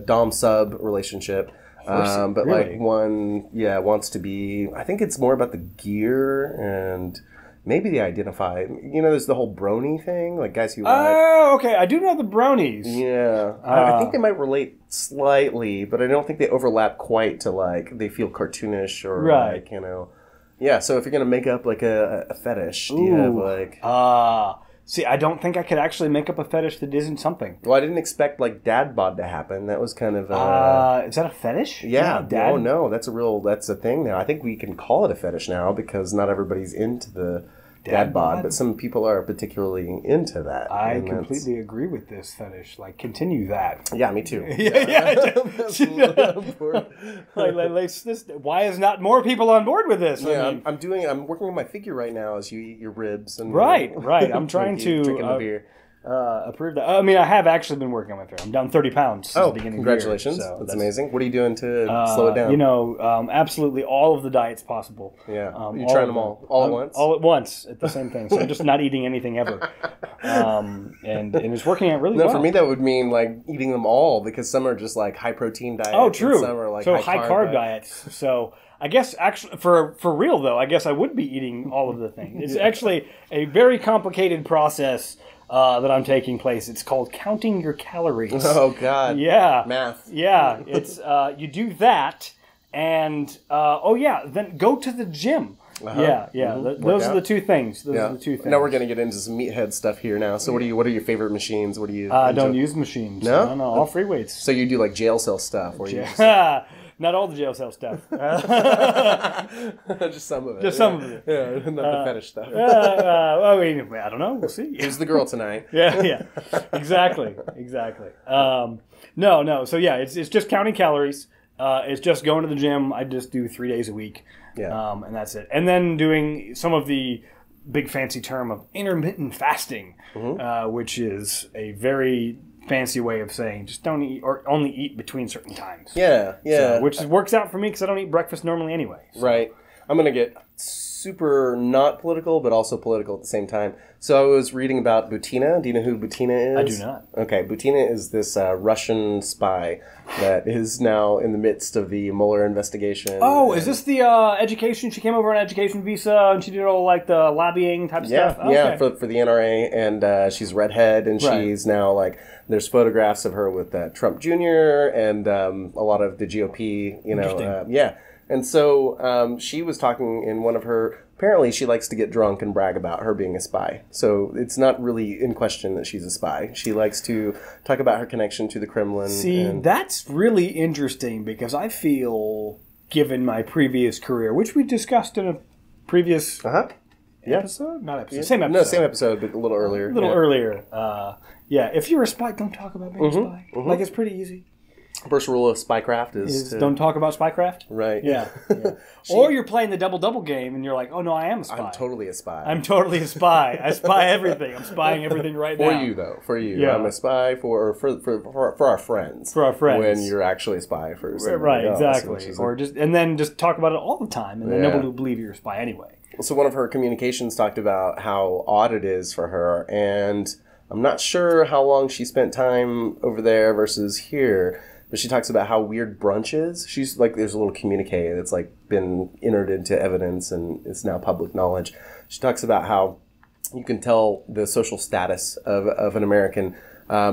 dom sub relationship. But really? like one, wants to be. I think it's more about the gear and. Maybe they identify. You know, there's the whole brony thing, like guys who. Oh, okay. I do know the bronies. Yeah, I think they might relate slightly, but I don't think they overlap quite to like they feel cartoonish or like Yeah, so if you're gonna make up like a fetish, do you have like? See, I don't think I could actually make up a fetish that isn't something. Well, I didn't expect like dad bod to happen. That was kind of. Is that a fetish? Yeah. Oh no, that's a thing now. I think we can call it a fetish now because not everybody's into the dad bod, but some people are particularly into that. I completely agree with this fetish. Like, continue that. Yeah, me too. Why is not more people on board with this? Yeah, I'm working on my figure right now as you eat your ribs and right. I'm trying to drinking the beer. Approve that. I mean, I have actually been working on my figure. I'm down 30 pounds since the beginning congratulations. of the year. That's amazing. What are you doing to slow it down? Absolutely all of the diets possible. Yeah. You're trying them all at once? All at once, at the same thing. So I'm just not eating anything ever. And it's working out really well. For me, that would mean like eating them all because some are just like high protein diets. Oh, true. And some are like high carb diets. So I guess actually for real though, I guess I would be eating all of the things. It's actually a very complicated process that I'm taking place. It's called counting your calories. Oh God! Yeah, math. Yeah, it's you do that, and then go to the gym. Yeah. Those are the two things. Now we're gonna get into some meathead stuff here now. So what are your favorite machines? What do you? I don't use machines. No, all free weights. So you do like jail cell stuff, or you? Not all the jail cell stuff. Just some of it. Just some of it. Yeah, not the fetish stuff. I don't know. We'll see. Who's the girl tonight? Yeah. Exactly. No. So yeah, it's just counting calories. It's just going to the gym. I just do 3 days a week. Yeah. And that's it. And then doing some of the big fancy term of intermittent fasting, which is a very fancy way of saying just don't eat or only eat between certain times. Yeah. So, which works out for me because I don't eat breakfast normally anyway. So. Right. I'm going to get super not political, but also political at the same time. So I was reading about Butina. Do you know who Butina is? I do not. Okay, Butina is this Russian spy that is now in the midst of the Mueller investigation. Oh, is this the education? She came over on an education visa and she did all like the lobbying type stuff? Yeah, for the NRA, and she's redhead, and she's now like, there's photographs of her with Trump Jr. and a lot of the GOP, yeah. And so she was talking in one of her... Apparently, she likes to get drunk and brag about her being a spy. So it's not really in question that she's a spy. She likes to talk about her connection to the Kremlin. See, that's really interesting because I feel, given my previous career, which we discussed in a previous episode? Not episode. Same episode. No, same episode, but a little earlier. A little earlier. If you're a spy, don't talk about being a spy. Like, it's pretty easy. First rule of spycraft is don't talk about spycraft. Right. Yeah. Or you're playing the double game and you're like, oh no, I am a spy. I'm totally a spy. I'm totally a spy. I spy everything. I'm spying everything right now. For you though. For you. Yeah. I'm a spy for our friends. For our friends. When you're actually a spy for somebody right, else, exactly. Or just talk about it all the time, and then nobody will believe you're a spy anyway. So one of her communications talked about how odd it is for her, and I'm not sure how long she spent time over there versus here. But she talks about how weird brunch is. She's like, there's a little communique that's like been entered into evidence and it's now public knowledge. She talks about how you can tell the social status of an American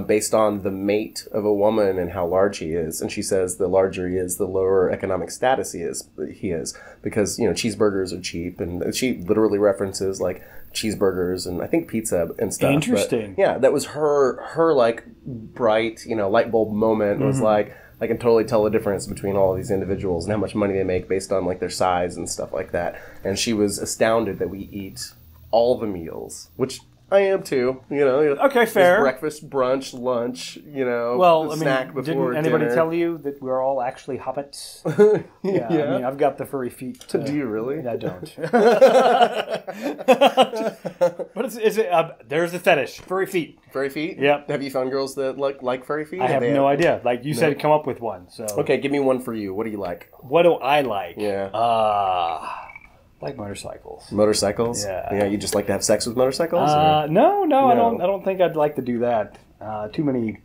based on the mate of a woman and how large he is. And she says the larger he is, the lower economic status he is because, cheeseburgers are cheap. And she literally references like cheeseburgers and I think pizza and stuff. Interesting. But, yeah, that was her like bright, light bulb moment was like, I can totally tell the difference between all of these individuals and how much money they make based on like their size and stuff like that. And she was astounded that we eat all the meals, which I am too. Okay, fair. Breakfast, brunch, lunch. Snack before didn't anybody dinner. tell you that we're all actually hobbits? Yeah. I mean, I've got the furry feet. Do you really? I don't. But there's the fetish, furry feet. Furry feet? Yep. Have you found girls that like furry feet? I have no idea. Like you said, come up with one. So okay, give me one for you. What do you like? What do I like? Yeah. Like motorcycles. Motorcycles? Yeah. Yeah, you just like to have sex with motorcycles? No, I don't think I'd like to do that. Too many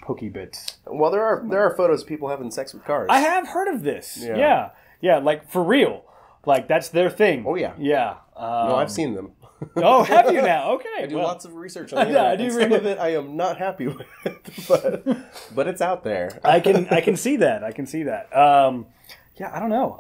pokey bits. Well, there are photos of people having sex with cars. I have heard of this. Yeah, like for real. Like that's their thing. Oh yeah. Yeah. No, I've seen them. Oh, have you now? Okay. I do lots of research on the internet. I do. Some of it I am not happy with, but it's out there. I can see that. I can see that. Yeah, I don't know.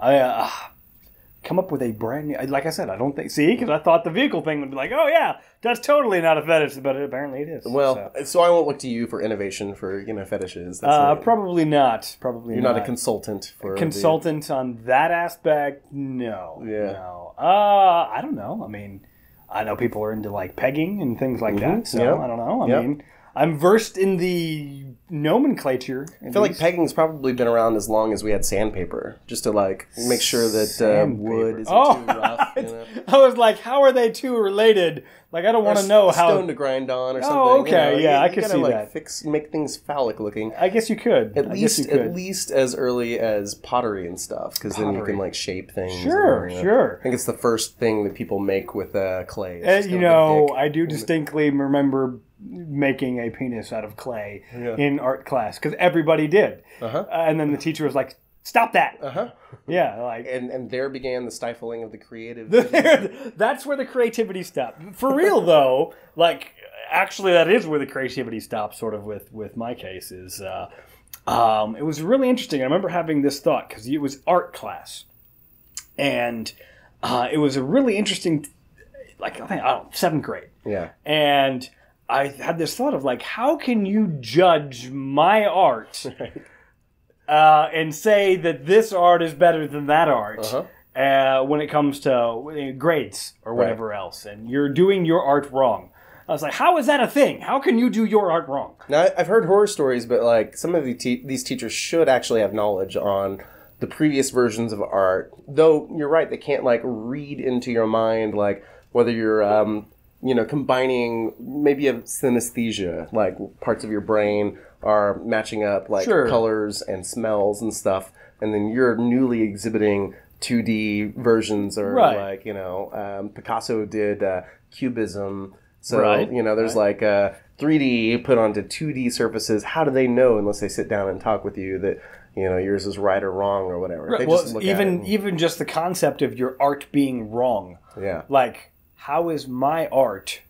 Come up with a brand new, like I said, I don't think, because I thought the vehicle thing would be like, oh yeah, that's totally not a fetish, but apparently it is. Well, so I won't look to you for innovation for, fetishes. Probably not. You're not a consultant for on that aspect? No. Yeah. No. I don't know. I mean, I know people are into like pegging and things like that, so I don't know. I mean, I'm versed in the nomenclature. I feel like pegging's probably been around as long as we had sandpaper, just to like make sure that wood isn't too rough. I was like, how are they two related? Like, I don't want to know how stone to grind on or something. Oh, okay, yeah, I can see that. Make things phallic looking. I guess you could. At least as early as pottery and stuff, because then you can like shape things. Sure. I think it's the first thing that people make with clay. I do distinctly remember making a penis out of clay in art class because everybody did, and then the teacher was like, "Stop that!" Yeah, like, and there began the stifling of the creative. That's where the creativity stopped. For real though, like actually, that is where the creativity stopped. Sort of with my case is, it was really interesting. I remember having this thought because it was art class, and it was a really interesting, like I think 7th grade. Yeah, and I had this thought of like, how can you judge my art and say that this art is better than that art when it comes to grades or whatever else, and you're doing your art wrong. I was like, how is that a thing? How can you do your art wrong? Now, I've heard horror stories, but like some of these teachers should actually have knowledge on the previous versions of art. Though you're right, they can't like read into your mind like whether you're combining maybe a synesthesia, like parts of your brain are matching up like colors and smells and stuff, and then you're newly exhibiting 2D versions, or Right. like, you know, Picasso did cubism. So, Right. you know, there's like 3D put onto 2D surfaces. How do they know, unless they sit down and talk with you, that, you know, yours is right or wrong or whatever? Right. They Well, just look at it and- even just the concept of your art being wrong. yeah. Like, how is my art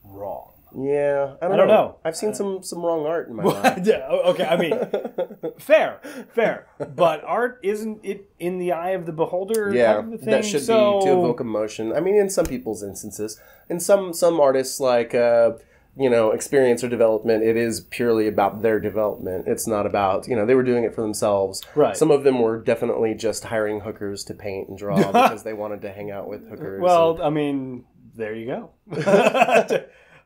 wrong? Yeah, I don't don't know. know. I've seen some wrong art in my life. Yeah, okay, I mean, fair. But art, isn't it in the eye of the beholder? Yeah, kind of a thing? that should be to evoke emotion. I mean, in some people's instances, in some artists, like you know, experience or development, it is purely about their development. It's not about, you know, they were doing it for themselves. Right. Some of them were definitely just hiring hookers to paint and draw because they wanted to hang out with hookers. Well, I mean, there you go.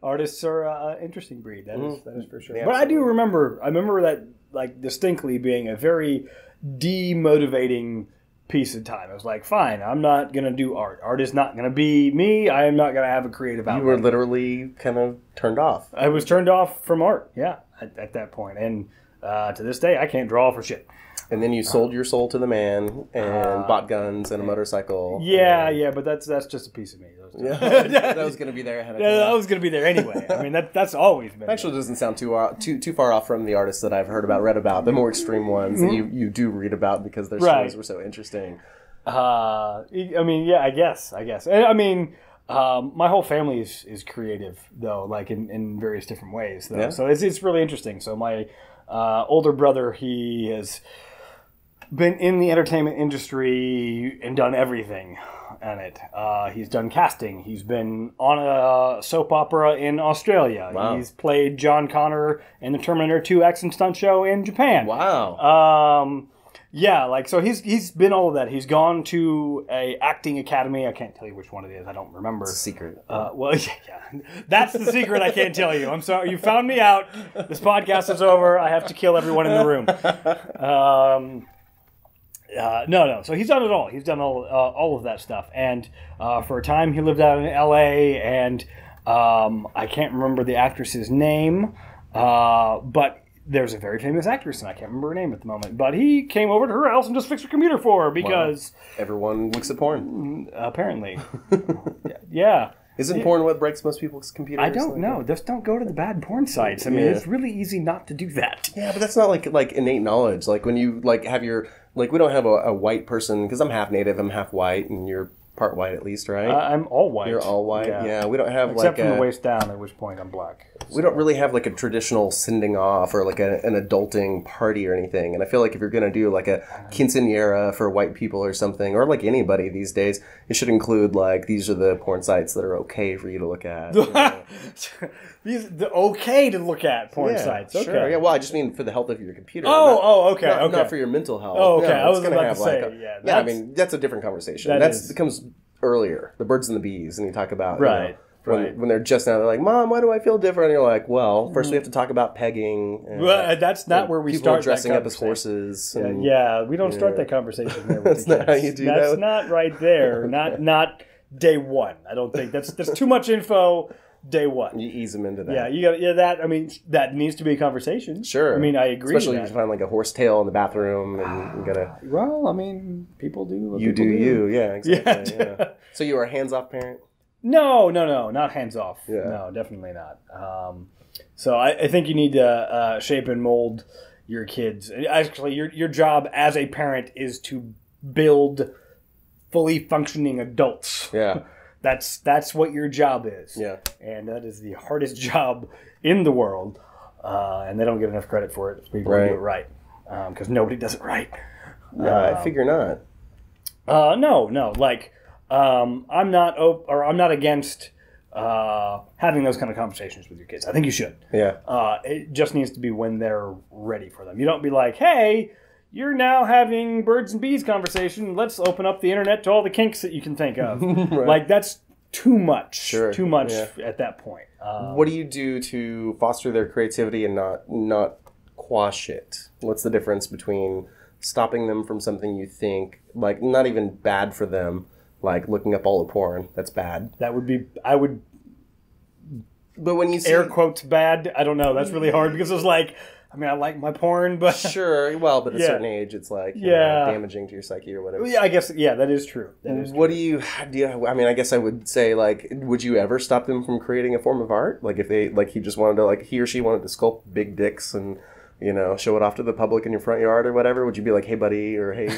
Artists are an interesting breed. That is for sure. Yeah, but I remember that, like, distinctly being a very demotivating piece of time. I was like, fine, I'm not going to do art. Art is not going to be me. I am not going to have a creative outlet. you were literally kind of turned off. I was turned off from art, yeah, at that point. And to this day, I can't draw for shit. And then you sold your soul to the man and bought guns and a motorcycle. Yeah, but that's just a piece of me. Yeah, that was going to be there ahead of time. Yeah, I was going to be there anyway. I mean, that's always been. Actually, it doesn't sound too far off from the artists that I've read about, the more extreme ones that you do read about because their stories were so interesting. I mean, yeah, I guess. I mean, my whole family is creative, though, like in various different ways, though. Yeah. So it's really interesting. So my older brother, he has been in the entertainment industry and done everything in it. He's done casting. He's been on a soap opera in Australia. Wow. He's played John Connor in the Terminator 2 action stunt show in Japan. Wow. Yeah, like, so he's been all of that. He's gone to a acting academy. I can't tell you which one it is. I don't remember. It's a secret. Well, yeah. That's the secret I can't tell you. I'm sorry. You found me out. This podcast is over. I have to kill everyone in the room. No. So he's done it all. He's done all of that stuff. And for a time, he lived out in L.A., and I can't remember the actress's name, but there's a very famous actress, and I can't remember her name at the moment. But he came over to her house and just fixed her computer for her because... Wow. Everyone looks at porn. Apparently. Yeah. Isn't porn what breaks most people's computers? I don't know. Just don't go to the bad porn sites. I mean, it's really easy not to do that. Yeah, but that's not like innate knowledge. Like when you have your... Like, we don't have a white person, because I'm half native, I'm half white, and you're part white at least, right? I'm all white. You're all white? Yeah, we don't have Except from the waist down, at which point I'm black. We don't really have like a traditional sending off or like an adulting party or anything. And I feel like if you're going to do like a quinceañera for white people or something, or like anybody these days, it should include like, these are the porn sites that are okay for you to look at. You know? The okay to look at porn sites. Okay. Sure. Yeah, well, I just mean for the health of your computer. Okay. Not for your mental health. Oh, okay. No, I was gonna about have to say, like I mean, that's a different conversation. That comes earlier. The birds and the bees, and you talk about when they're just now, they're like, "Mom, why do I feel different?" And you're like, "Well, first we have to talk about pegging." Well, that's not where we start dressing up as horses. And, we don't start that conversation there. That's not how you do that. That's not right there. Not day one. I don't think that's too much info. Day one. You ease them into that. Yeah, you got that. I mean, that needs to be a conversation. Sure. I mean, I agree. Especially if you find like a horse tail in the bathroom, and you gotta. Well, I mean, people do. What you people do. You. Yeah. Exactly. Yeah. So you were a hands-off parent? No, not hands-off. Yeah. No, definitely not. So I think you need to shape and mold your kids. Actually, your job as a parent is to build fully functioning adults. Yeah. That's what your job is. Yeah. And that is the hardest job in the world. And they don't get enough credit for it. People do it right. Because nobody does it right. I figure not. No. Like, I'm not against having those kind of conversations with your kids. I think you should. Yeah. It just needs to be when they're ready for them. You don't be like, hey, you're now having birds and bees conversation. Let's open up the internet to all the kinks that you can think of. Right. Like, that's too much. Sure. Too much at that point. What do you do to foster their creativity and not quash it? What's the difference between stopping them from something you think, like, not even bad for them, like looking up all the porn? That's bad. That would be, I would... But when you see... Air quotes bad. I don't know. That's really hard because it's like... I mean, I like my porn, but Sure, well, but at a certain age, it's like damaging to your psyche or whatever. Yeah, I guess that is true. What do you? I mean, I guess I would say like, would you ever stop them from creating a form of art? Like if they he just wanted to he or she wanted to sculpt big dicks and show it off to the public in your front yard or whatever? Would you be like, hey buddy, or hey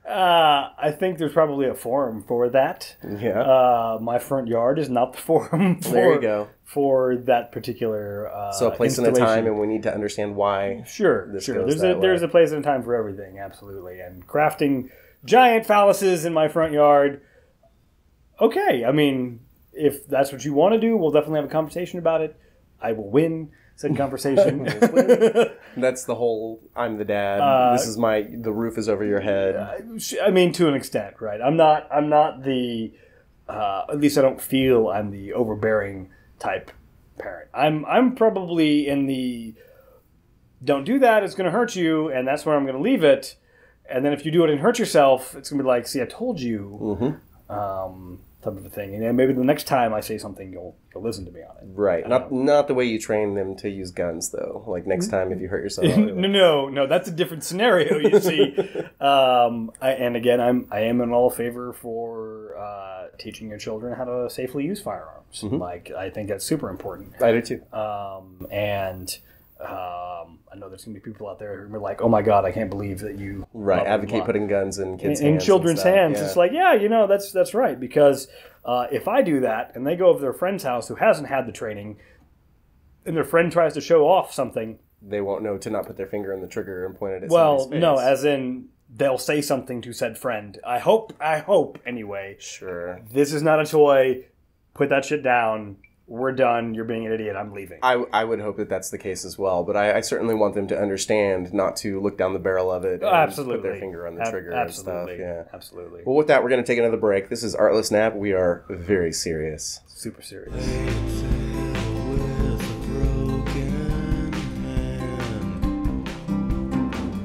I think there's probably a forum for that. Yeah. My front yard is not the forum there you go. For that particular so a place and a time, and we need to understand why. Sure. There's a place and a time for everything, absolutely. And crafting giant phalluses in my front yard. Okay, I mean, if that's what you want to do, we'll definitely have a conversation about it. I will win said conversation. That's the whole, I'm the dad. This is the roof is over your head. I mean, to an extent, right? I'm not the, at least I don't feel I'm the overbearing type parent. I'm probably in the, don't do that, it's going to hurt you, and that's where I'm going to leave it. And then if you do it and hurt yourself, it's going to be like, see, I told you. Type of a thing, and then maybe the next time I say something, you'll listen to me on it. Right, not the way you train them to use guns, though. Like next time, if you hurt yourself. No, that's a different scenario. You see, and again, I am in all favor for teaching your children how to safely use firearms. Like I think that's super important. I do too. I know there's gonna be people out there who are like, "Oh my God, I can't believe that you advocate putting guns in kids' in hands children's hands." Yeah. It's like, that's right. Because if I do that and they go over to their friend's house who hasn't had the training, and their friend tries to show off something, they won't know to not put their finger on the trigger and point it at somebody's face. No, as in they'll say something to said friend. I hope anyway. Sure. This is not a toy. Put that shit down. We're done. You're being an idiot. I'm leaving. I would hope that that's the case as well. But I certainly want them to understand not to look down the barrel of it and put their finger on the trigger and stuff. Yeah. Absolutely. Well, with that, we're going to take another break. This is Artless Nap. We are very serious. Super serious.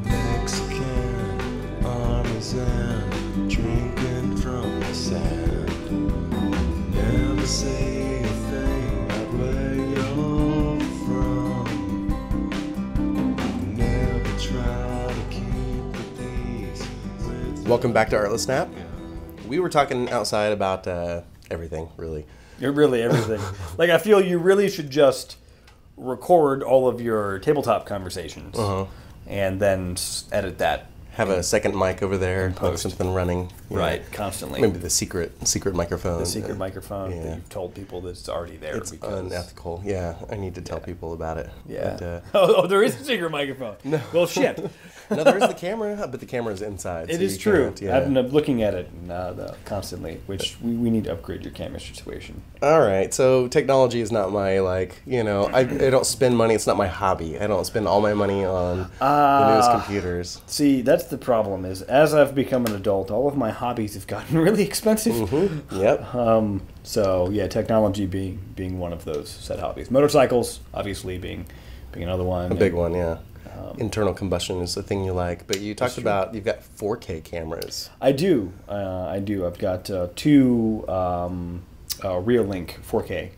Mexican artisan drinking from the sand. Never say welcome back to Artless Nap. We were talking outside about everything, really. Really everything. Like, I feel you really should just record all of your tabletop conversations and then edit that. Have a second mic over there, post something running. Right, constantly. Maybe the secret microphone. The secret microphone that you've told people that it's already there. It's unethical. Yeah, I need to tell people about it. Yeah. But, there is a secret microphone. No. Well, shit. No, there's the camera, but the camera's inside. It is true. I've been looking at it constantly, which we need to upgrade your camera situation. All right. So technology is not my, I don't spend money. It's not my hobby. I don't spend all my money on the newest computers. See, that's the problem is, as I've become an adult, all of my hobbies have gotten really expensive. Yep. So, yeah, technology being one of those said hobbies. Motorcycles, obviously, being another one. A big one, yeah. Internal combustion is the thing you like, but you talked about you've got 4K cameras. I do. I've got two Reolink 4K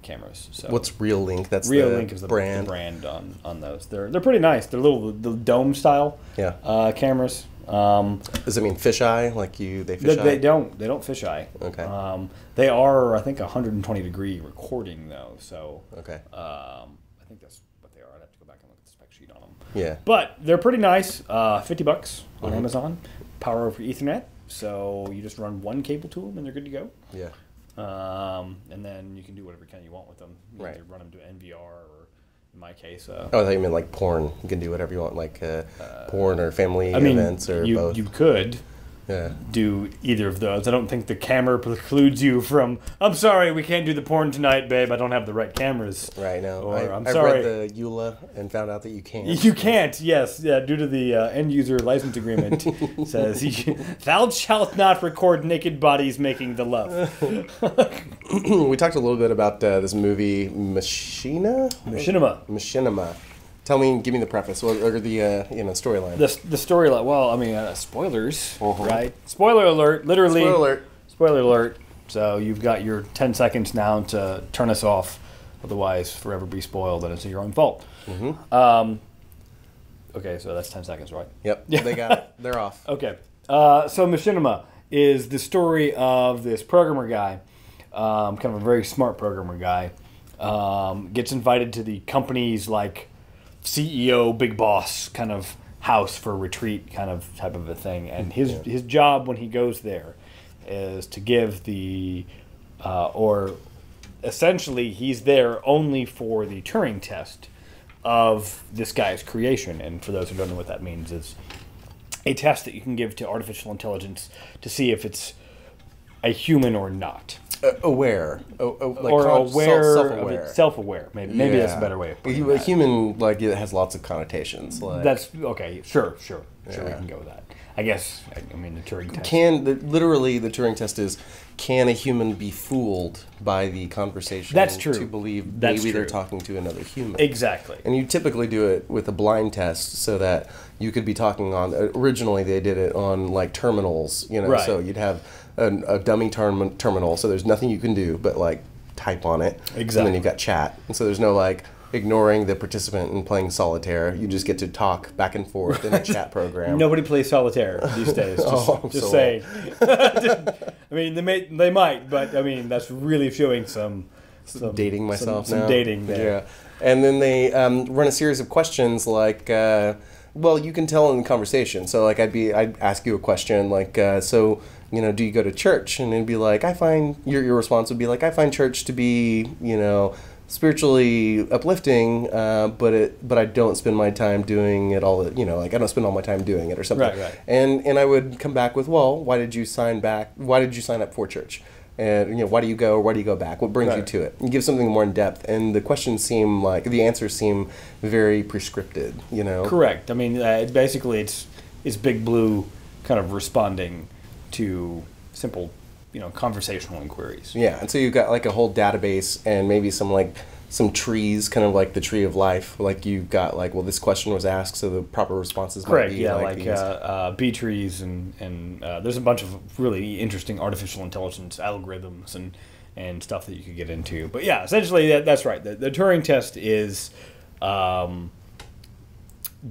cameras. So what's Reolink? That's Reolink the is the brand. On those. They're pretty nice. They're the dome style cameras. Does it mean fisheye? They fisheye? They don't fisheye. Okay. They are, I think, 120 degree recording though. So okay. I think that's what they are. I'd have to go back and look at the spec sheet on them. Yeah. But they're pretty nice. $50 on Amazon. Power over Ethernet. So you just run one cable to them and they're good to go. Yeah. And then you can do whatever you want with them. You can either run them to NVR or, in my case... I thought you meant porn. You can do whatever you want, porn or family events or both. You could do either of those. I don't think the camera precludes you from, I'm sorry, we can't do the porn tonight, babe. I don't have the right cameras. Right, no. Or, I've sorry. read the EULA and found out that you can't. You can't, yes. Yeah, due to the end-user license agreement. Says, thou shalt not record naked bodies making the love. We talked a little bit about this movie, Machinima. Give me the preface or the storyline. The storyline. Well, I mean, spoilers, right? Spoiler alert! Literally. Spoiler alert. Spoiler alert. So you've got your 10 seconds now to turn us off. Otherwise, forever be spoiled, and it's your own fault. Okay, so that's 10 seconds, right? Yep. They got it. They're off. Okay. So Machinima is the story of this programmer guy, kind of a very smart programmer guy, gets invited to the company's like CEO, big boss kind of house for a retreat kind of type of a thing. And his job when he goes there is to give the, or essentially he's there only for the Turing test of this guy's creation. And for those who don't know what that means, is a test that you can give to artificial intelligence to see if it's a human or not. Aware. Like Or aware, self-aware. Self-aware. Maybe that's a better way of putting A it. human, like, it has lots of connotations. Like, That's, okay, sure, we Yeah. can go with that. I guess, I mean, the Turing test. literally, the Turing test is, can a human be fooled by the conversation? That's true. To believe That's maybe they're true. talking to another human. Exactly. And you typically do it with a blind test so that you could be talking on, originally they did it on like terminals, you know, Right. so you'd have a dummy terminal, so there's nothing you can do but like type on it. And Exactly. then you've got chat. And so there's no like ignoring the participant and playing solitaire. You just get to talk back and forth in a chat program. Nobody plays solitaire these days. Just so saying. I mean, they might, but I mean, that's really showing some dating myself some now. dating there. Yeah. And then they run a series of questions like, well, you can tell in the conversation. So like I'd ask you a question like, so, you know, do you go to church? And it'd be like, I find, your response would be like, I find church to be, you know, spiritually uplifting, but I don't spend my time doing it all, you know, like I don't spend all my time doing it or something. Right. And I would come back with, well, why did you sign up for church? And, you know, why do you go, or why do you go back? What brings you to it? And give something more in depth. And the questions seem like, the answers seem very prescripted, you know? Correct. I mean, basically it's Big Blue kind of responding to simple, you know, conversational inquiries. Yeah, and so you've got like a whole database and maybe some trees, kind of like the tree of life. Like you've got like, well, this question was asked, so the proper responses Correct. might be Yeah, like these. bee trees and there's a bunch of really interesting artificial intelligence algorithms and stuff that you could get into. But yeah, essentially that's right. The Turing test is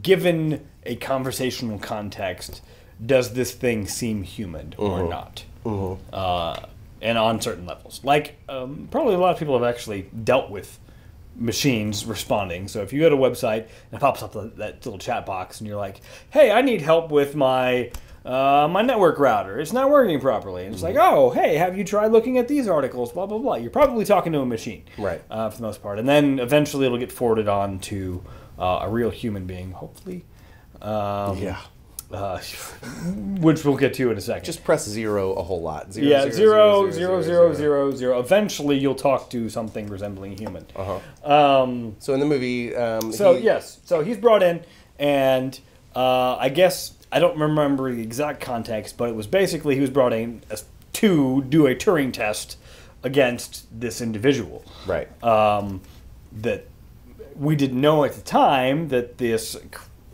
given a conversational context, does this thing seem human or not? And on certain levels. Like, probably a lot of people have actually dealt with machines responding. So if you go to a website and it pops up that little chat box and you're like, hey, I need help with my network router. It's not working properly. And it's like, oh, hey, have you tried looking at these articles? Blah, blah, blah. You're probably talking to a machine. Right. For the most part. And then eventually it'll get forwarded on to a real human being, hopefully. Yeah. Which we'll get to in a second. Just press 0 a whole lot. Zero, zero, zero, zero. Eventually, you'll talk to something resembling human. So in the movie, So he's brought in, and I guess I don't remember the exact context, but it was basically he was brought in to do a Turing test against this individual. right. That we didn't know at the time that this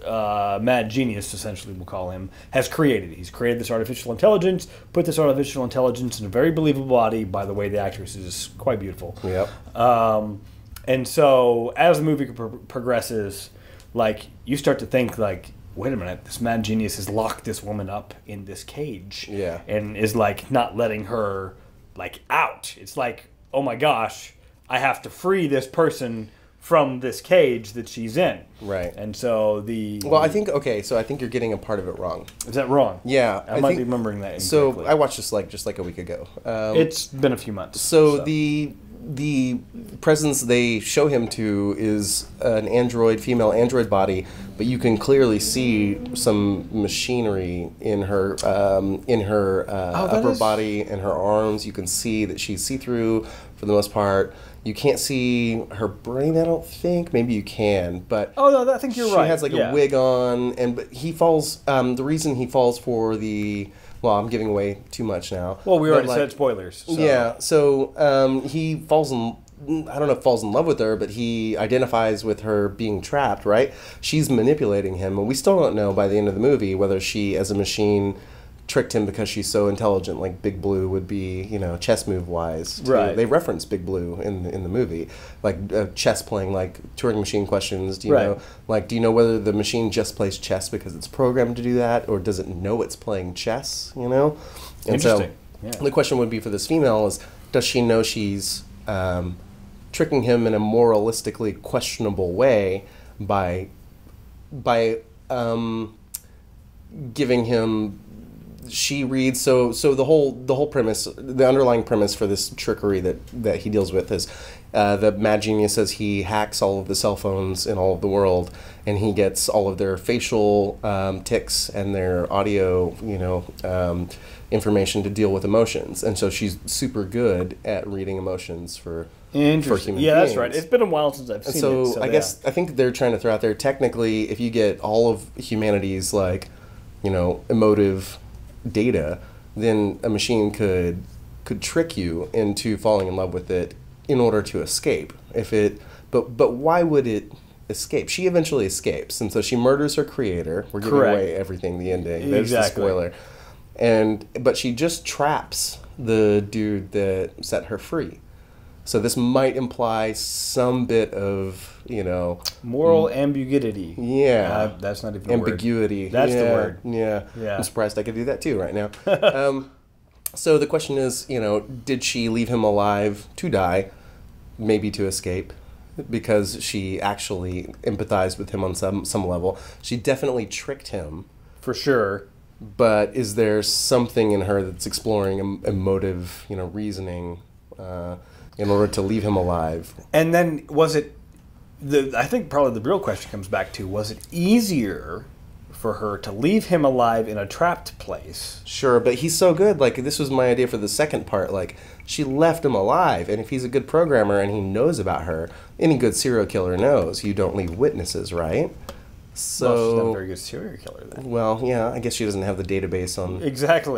mad genius, essentially we'll call him, has created. He's created this artificial intelligence, put this artificial intelligence in a very believable body. By the way, the actress is quite beautiful. Yep. And so as the movie progresses, like, you start to think, like, wait a minute, this mad genius has locked this woman up in this cage. Yeah. And is, like, not letting her, like, out. It's like, oh my gosh, I have to free this person from this cage that she's in. Right. And so Well, I think you're getting a part of it wrong. Is that wrong? Yeah. I might be remembering that So incorrectly. I watched this just like a week ago. It's been a few months. So the presence they show him to is an female android body, but you can clearly see some machinery in her upper body and her arms. You can see that she's see-through for the most part. You can't see her brain, I don't think. Maybe you can, but Oh no, I think you're right. she has like a wig on, but he falls. The reason he falls for the I'm giving away too much now. Well, we but, already like, said spoilers. So. Yeah, so he falls in. I don't know if falls in love with her, but he identifies with her being trapped. Right? She's manipulating him, and we still don't know by the end of the movie whether she, as a machine, tricked him because she's so intelligent, like Big Blue would be, you know, chess move wise. Right. They reference Big Blue in the movie, like chess playing, like Turing machine questions. Do you know, like, do you know whether the machine just plays chess because it's programmed to do that, or does it know it's playing chess? You know, and Interesting. So the question would be for this female is, does she know she's tricking him in a moralistically questionable way by giving him, she reads, so the whole premise, the underlying premise for this trickery that he deals with is the mad genius says he hacks all of the cell phones in all of the world, and he gets all of their facial tics and their audio, you know, information to deal with emotions, and so she's super good at reading emotions for human beings. Yeah, that's right. It's been a while since I've seen it. So I think they're trying to throw out there, technically, if you get all of humanity's, like, you know, emotive data, then a machine could trick you into falling in love with it in order to escape. But why would it escape? She eventually escapes, and so she murders her creator. We're giving away everything, the ending. There's the spoiler. But she just traps the dude that set her free. So this might imply some bit of, you know, moral ambiguity. Yeah, that's not even ambiguity. A word. That's the word. Yeah. I'm surprised I could do that too right now. So the question is, you know, did she leave him alive to die, maybe to escape, because she actually empathized with him on some level? She definitely tricked him, for sure. But is there something in her that's exploring emotive, you know, reasoning? In order to leave him alive. And then was it, I think probably the real question comes back to, was it easier for her to leave him alive in a trapped place? Sure, but he's so good. Like, this was my idea for the second part. Like, she left him alive, and if he's a good programmer and he knows about her, any good serial killer knows you don't leave witnesses, right? So, well, she's not a very good serial killer then. Well, yeah, I guess she doesn't have the database on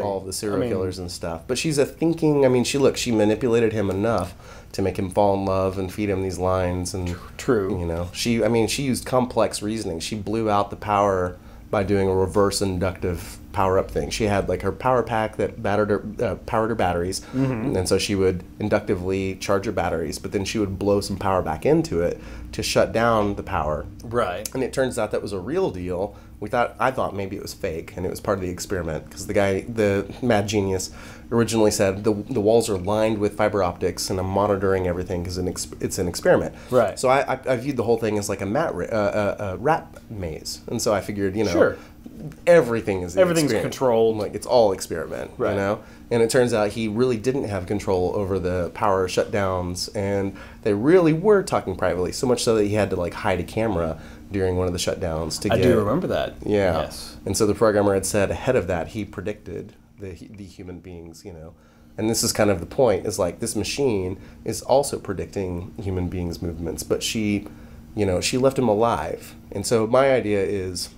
all of the serial killers and stuff. But she's a thinking, I mean, she manipulated him enough to make him fall in love and feed him these lines. And true. You know, she used complex reasoning. She blew out the power by doing a reverse inductive power-up thing. She had, like, her power pack that powered her batteries, and so she would inductively charge her batteries, but then she would blow some power back into it to shut down the power. Right. And it turns out that was a real deal. I thought maybe it was fake, and it was part of the experiment, because the mad genius, originally said the walls are lined with fiber optics, and I'm monitoring everything because it's an experiment. Right. So I viewed the whole thing as like a rat maze, and so I figured, you know, sure, everything's controlled. Like, it's all experiment, right. You know. And it turns out he really didn't have control over the power shutdowns, and they really were talking privately, so much so that he had to, like, hide a camera during one of the shutdowns to I do remember that. Yeah. Yes. And so the programmer had said ahead of that, he predicted the human beings, you know. And this is kind of the point, is like, this machine is also predicting human beings' movements, but she left him alive. And so my idea is,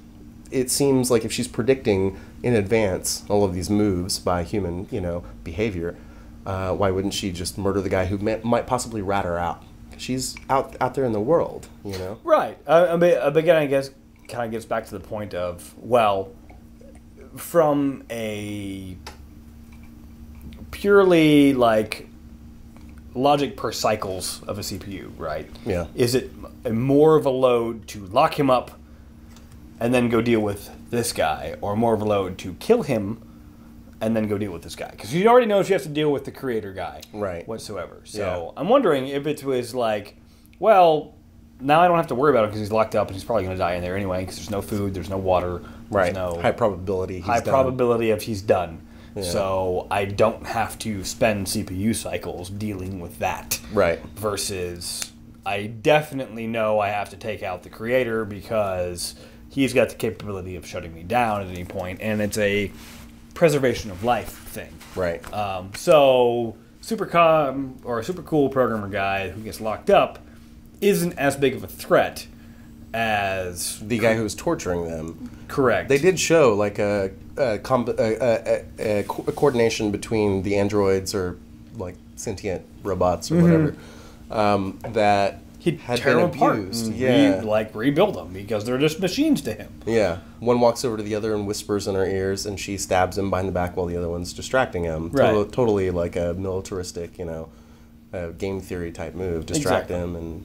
it seems like if she's predicting in advance all of these moves by human, you know, behavior, why wouldn't she just murder the guy who might possibly rat her out? She's out there in the world, you know. Right. But again, I guess kind of gets back to the point of, well, from a purely, like, logic per cycles of a CPU, right? Yeah. Is it more of a load to lock him up and then go deal with this guy, or more of a load to kill him and then go deal with this guy? Because you already know she has to deal with the creator guy, right? Whatsoever. So I'm wondering if it was like, well, now I don't have to worry about him because he's locked up and he's probably going to die in there anyway because there's no food, there's no water, right? No high probability. Probability of he's done. Yeah. So I don't have to spend CPU cycles dealing with that. Right. Versus I definitely know I have to take out the creator because he's got the capability of shutting me down at any point, and it's a preservation of life thing. Right. So super cool programmer guy who gets locked up isn't as big of a threat as the guy who's torturing them. Correct. They did show like a coordination between the androids, or like sentient robots or whatever, that He'd had tear been them apart abused. and Yeah. rebuild them because they're just machines to him. Yeah. One walks over to the other and whispers in her ears, and she stabs him behind the back while the other one's distracting him. Right. Totally like a militaristic, game theory type move. Distract him and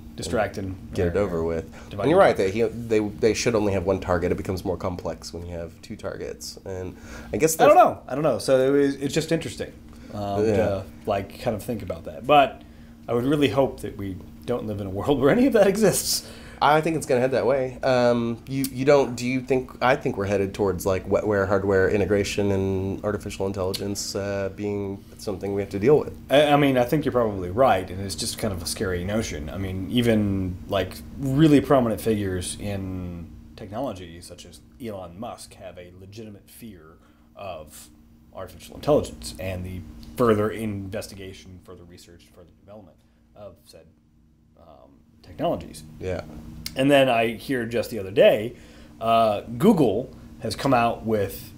get it over with. And you're right that they should only have one target. It becomes more complex when you have two targets. And I guess I don't know. So it's just interesting to kind of think about that. But I would really hope that we don't live in a world where any of that exists. I think it's going to head that way. You don't? Do you think? I think we're headed towards like wetware, hardware integration, and artificial intelligence being something we have to deal with. I mean, I think you're probably right, and it's just kind of a scary notion. I mean, even like really prominent figures in technology, such as Elon Musk, have a legitimate fear of artificial intelligence and the further investigation, further research, further development of said technologies. Yeah. And then I hear just the other day, Google has come out with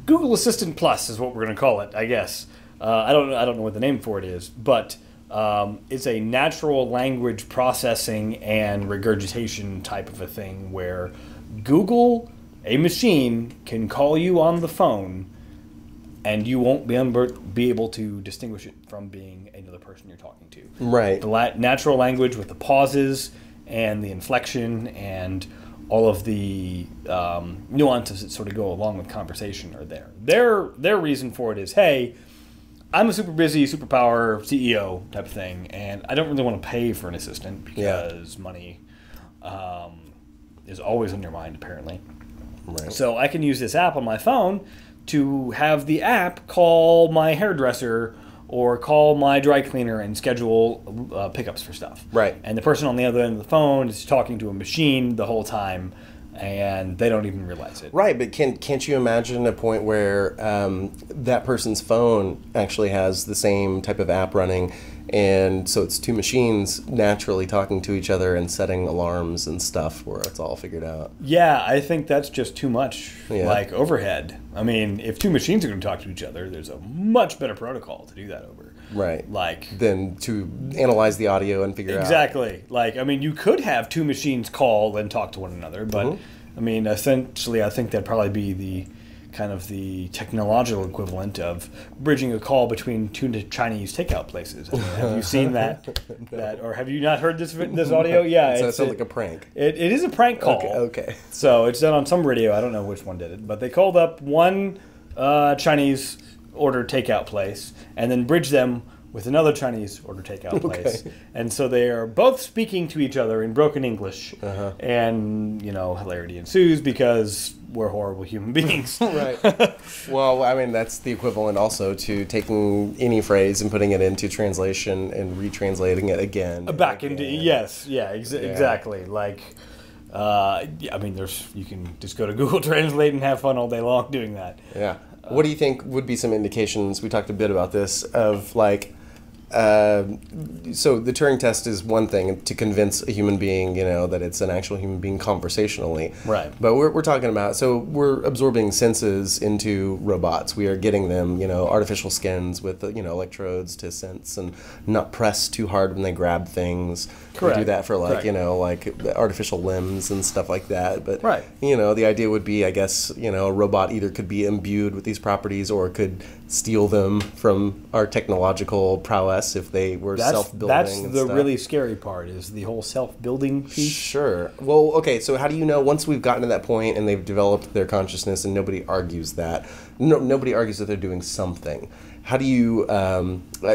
Google Assistant Plus is what we're going to call it, I guess. I don't know what the name for it is, but it's a natural language processing and regurgitation type of a thing where Google, a machine, can call you on the phone and you won't be able to distinguish it from being another person you're talking to. Right. The natural language with the pauses and the inflection and all of the nuances that sort of go along with conversation are there. Their reason for it is, hey, I'm a super busy, superpower CEO type of thing, and I don't really want to pay for an assistant because money is always on your mind, apparently. Right. So I can use this app on my phone to have the app call my hairdresser or call my dry cleaner and schedule pickups for stuff. Right. And the person on the other end of the phone is talking to a machine the whole time, and they don't even realize it. Right, but can't you imagine a point where that person's phone actually has the same type of app running, and so it's two machines naturally talking to each other and setting alarms and stuff where it's all figured out? Yeah, I think that's just too much overhead. I mean, if two machines are going to talk to each other, there's a much better protocol to do that over. Right. Than to analyze the audio and figure out. Exactly. I mean, you could have two machines call and talk to one another, but I mean, essentially, I think that'd probably be the kind of the technological equivalent of bridging a call between two Chinese takeout places. I mean, have you seen that? Or have you not heard this audio? Yeah, it sounds like a prank. It is a prank call. Okay. So it's done on some radio. I don't know which one did it, but they called up one Chinese order takeout place and then bridged them with another Chinese order takeout place. And so they are both speaking to each other in broken English. And, hilarity ensues because we're horrible human beings. Right. Well, I mean, that's the equivalent also to taking any phrase and putting it into translation and retranslating it again. Exactly. I mean, you can just go to Google Translate and have fun all day long doing that. Yeah. What do you think would be some indications, we talked a bit about this, of so the Turing test is one thing to convince a human being, that it's an actual human being conversationally. Right. But we're talking about, so we're absorbing senses into robots. We are getting them, artificial skins with, electrodes to sense and not press too hard when they grab things. Correct. We do that for artificial limbs and stuff like that. But, right. The idea would be, I guess, a robot either could be imbued with these properties or could steal them from our technological prowess if they were self-building. That's and the stuff. Really scary part is the whole self-building piece. Sure. Well, okay, so how do you know once we've gotten to that point and they've developed their consciousness and nobody argues that, nobody argues that they're doing something, how do you,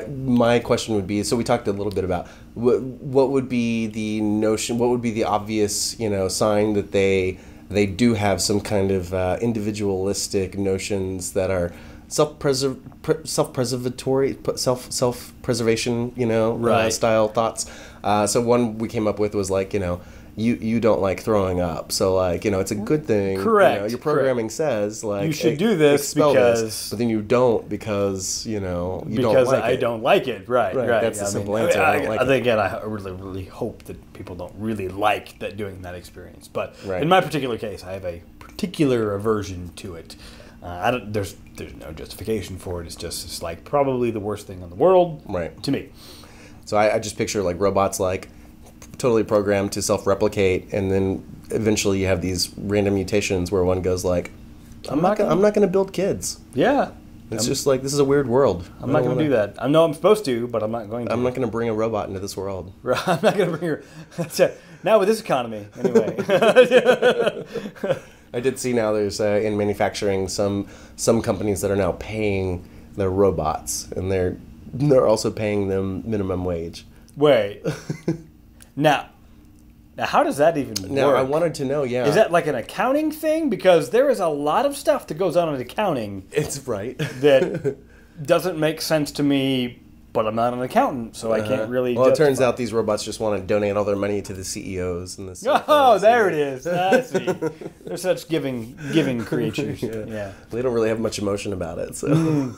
my question would be, so we talked a little bit about what would be the notion, what would be the obvious, sign that they do have some kind of individualistic notions that are self-preservation, right. Style thoughts. So one we came up with was you don't like throwing up, so it's a good thing. Correct. Your programming says you should do this because, but then you don't because you don't like I it. don't like it. Right. That's the simple answer. I don't like it. Again, I really, really hope that people don't really like that doing that experience. But right. in my particular case, I have a particular aversion to it. There's no justification for it. It's probably the worst thing in the world, right, to me. So I just picture robots totally programmed to self-replicate, and then eventually you have these random mutations where one goes like, I'm not going to build kids. Yeah. It's just like, this is a weird world. I'm not going to do that. I know I'm supposed to, but I'm not going to. I'm not going to bring a robot into this world. I'm not going to bring her. Now with this economy, anyway. I did see now there's in manufacturing some companies that are now paying their robots, and they're also paying them minimum wage. Wait. Now, how does that even work? Now, I wanted to know, yeah. Is that like an accounting thing? Because there is a lot of stuff that goes on in accounting. It's right. That doesn't make sense to me, but I'm not an accountant, so I can't really Well, it turns out these robots just want to donate all their money to the CEOs and the CFOs. Oh, there it is. I see. They're such giving creatures. Yeah. They don't really have much emotion about it, so.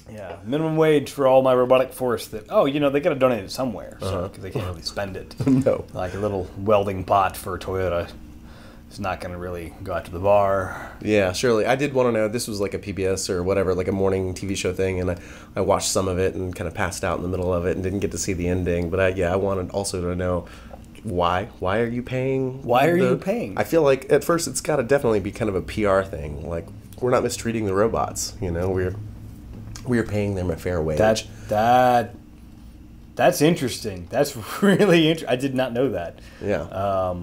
Yeah, minimum wage for all my robotic force that, they got to donate it somewhere, because they can't really spend it. No. Like a little welding pot for Toyota is not going to really go out to the bar. Yeah, surely. I did want to know, this was like a PBS or whatever, like a morning TV show thing, and I watched some of it and kind of passed out in the middle of it and didn't get to see the ending. But I wanted also to know, why are you paying? Why are you paying? I feel like at first it's got to definitely be kind of a PR thing. Like, we're not mistreating the robots, we're paying them a fair wage. That's interesting. That's really interesting. I did not know that. Yeah.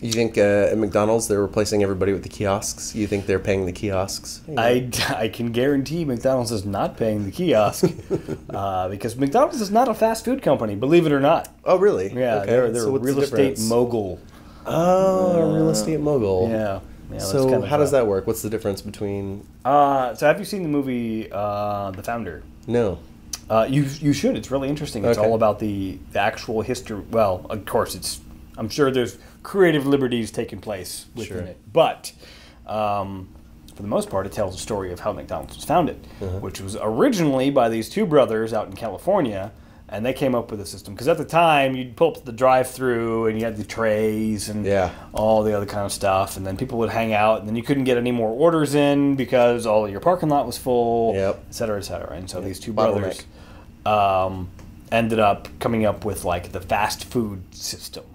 You think at McDonald's they're replacing everybody with the kiosks? You think they're paying the kiosks? I can guarantee McDonald's is not paying the kiosk because McDonald's is not a fast food company, believe it or not. Oh, really? Yeah, okay. they're So a real estate mogul. Oh, a real estate mogul. Yeah. So how does that work? What's the difference between... So have you seen the movie The Founder? No. You should. It's really interesting. It's all about the actual history. Well, of course, I'm sure there's creative liberties taking place within it. But for the most part, it tells the story of how McDonald's was founded, which was originally by these two brothers out in California. And they came up with a system. Because at the time, you'd pull up to the drive-thru and you had the trays and all the other kind of stuff. And then people would hang out. And then you couldn't get any more orders in because all of your parking lot was full, et cetera, et cetera. And so these two brothers ended up coming up with like the fast food system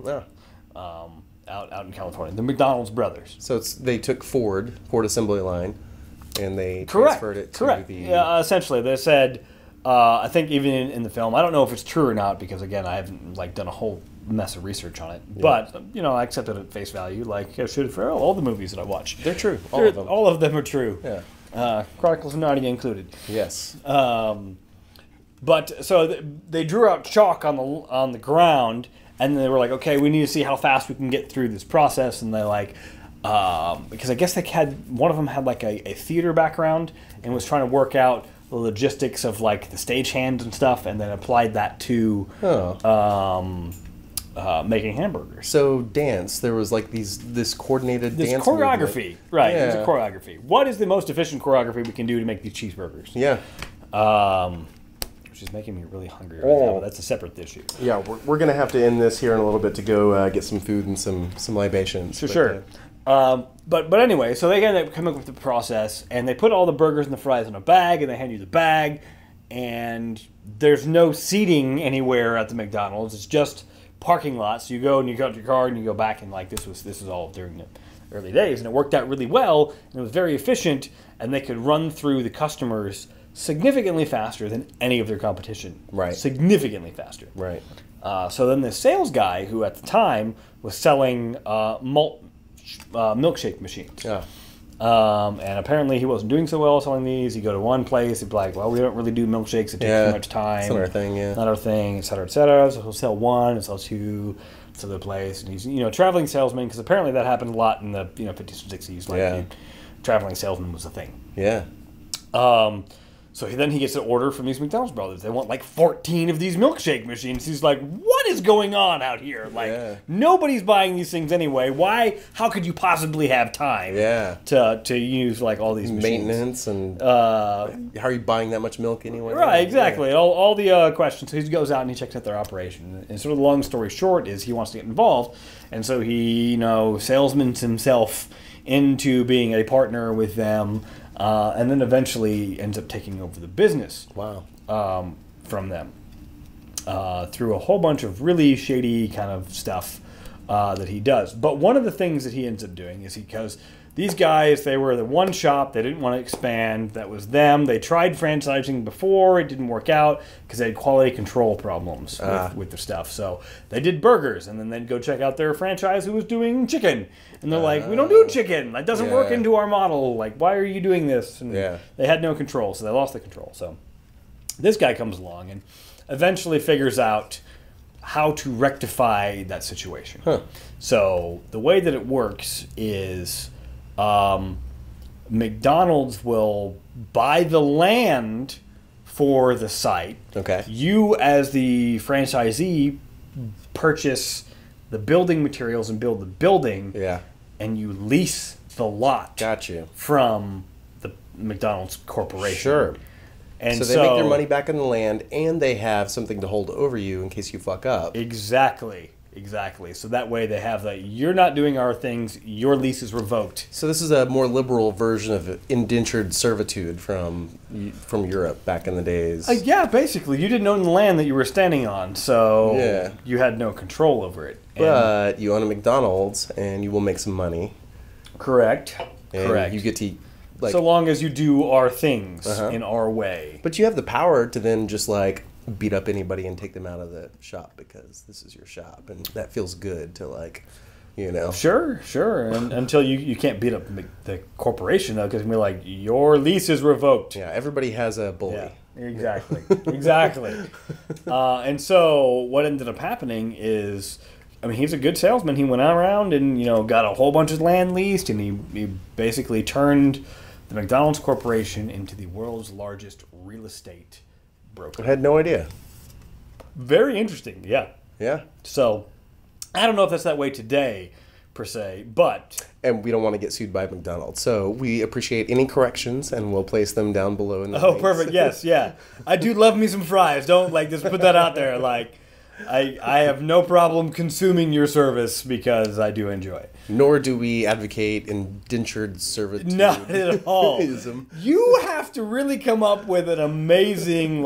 out in California. The McDonald's brothers. So they took Ford assembly line, and they transferred it to the... Yeah, essentially. They said... I think even in the film, I don't know if it's true or not because again I haven't done a whole mess of research on it. Yeah. But I accept it at face value, like I should for all the movies that I watch. They're true, all of them. All of them are true. Yeah, Chronicles of Narnia included. Yes. But so they drew out chalk on the ground, and they were like, okay, we need to see how fast we can get through this process, and they because I guess one of them had like a theater background and was trying to work out the logistics of like the stagehand and stuff, and then applied that to making hamburgers. So there was like this coordinated dance choreography, movement. Right? Yeah. There's a choreography. What is the most efficient choreography we can do to make these cheeseburgers? Yeah. Which is making me really hungry right now, but that's a separate issue. Yeah, we're gonna have to end this here in a little bit to go get some food and some libations. Sure. But anyway, so they end up coming up with the process, and they put all the burgers and the fries in a bag, and they hand you the bag, and there's no seating anywhere at the McDonald's. It's just parking lots. So you go and you got your car and you go back, and this is all during the early days, and it worked out really well, and it was very efficient, and they could run through the customers significantly faster than any of their competition. Right. Significantly faster. Right. So then the sales guy, who at the time was selling milkshake machines. Yeah. And apparently he wasn't doing so well selling these. He'd go to one place, he'd be like, well, we don't really do milkshakes. It takes too much time. It's not our thing, yeah. Not our thing, et cetera, et cetera. So he'll sell one, he'll sell two, to the place. And he's, traveling salesman, because apparently that happened a lot in the, 50s and 60s. Traveling salesman was a thing. Yeah. So then he gets an order from these McDonald's brothers. They want like 14 of these milkshake machines. He's like, what is going on out here? Nobody's buying these things anyway. Why? How could you possibly have time to use like all these machines? Maintenance and how are you buying that much milk anyway? Right, exactly. Yeah. All the questions. So he goes out and he checks out their operation. And sort of the long story short is he wants to get involved. And so he, salesmans himself into being a partner with them. And then eventually ends up taking over the business. Wow. From them. through a whole bunch of really shady kind of stuff that he does. But one of the things that he ends up doing is because these guys, they were the one shop, they didn't want to expand, that was them. They tried franchising before, it didn't work out because they had quality control problems with their stuff. So they did burgers, and then they'd go check out their franchise who was doing chicken. And they're like, we don't do chicken, that doesn't work into our model, like, why are you doing this? And they had no control, so they lost the control. So this guy comes along and eventually figures out how to rectify that situation. So the way that it works is McDonald's will buy the land for the site. Okay. You, as the franchisee, purchase the building materials and build the building. Yeah. And you lease the lot. Got you. From the McDonald's corporation. Sure. And so they make their money back in the land, and they have something to hold over you in case you fuck up. Exactly. Exactly. So that way they have that, you're not doing our things, your lease is revoked. So this is a more liberal version of indentured servitude from Europe back in the days. Yeah, basically. You didn't own the land that you were standing on, so you had no control over it. But you own a McDonald's, and you will make some money. Correct. And Correct. you get to... Like, so long as you do our things in our way. But you have the power to then just like beat up anybody and take them out of the shop because this is your shop, and that feels good to like, you know. Sure, sure. And until you can't beat up the corporation though, because we're like, your lease is revoked. Yeah, everybody has a bully. Yeah, exactly, exactly. And so what ended up happening is, I mean, he's a good salesman. He went around and got a whole bunch of land leased, and he basically turned the McDonald's Corporation into the world's largest real estate broker. I had no idea. Very interesting, yeah. Yeah. So, I don't know if that's that way today, per se, but... And we don't want to get sued by McDonald's, so we appreciate any corrections, and we'll place them down below in the links. Perfect, yes, yeah. I do love me some fries. Don't, just put that out there, I have no problem consuming your service because I do enjoy it. Nor do we advocate indentured servitude. Not at all. You have to really come up with an amazing,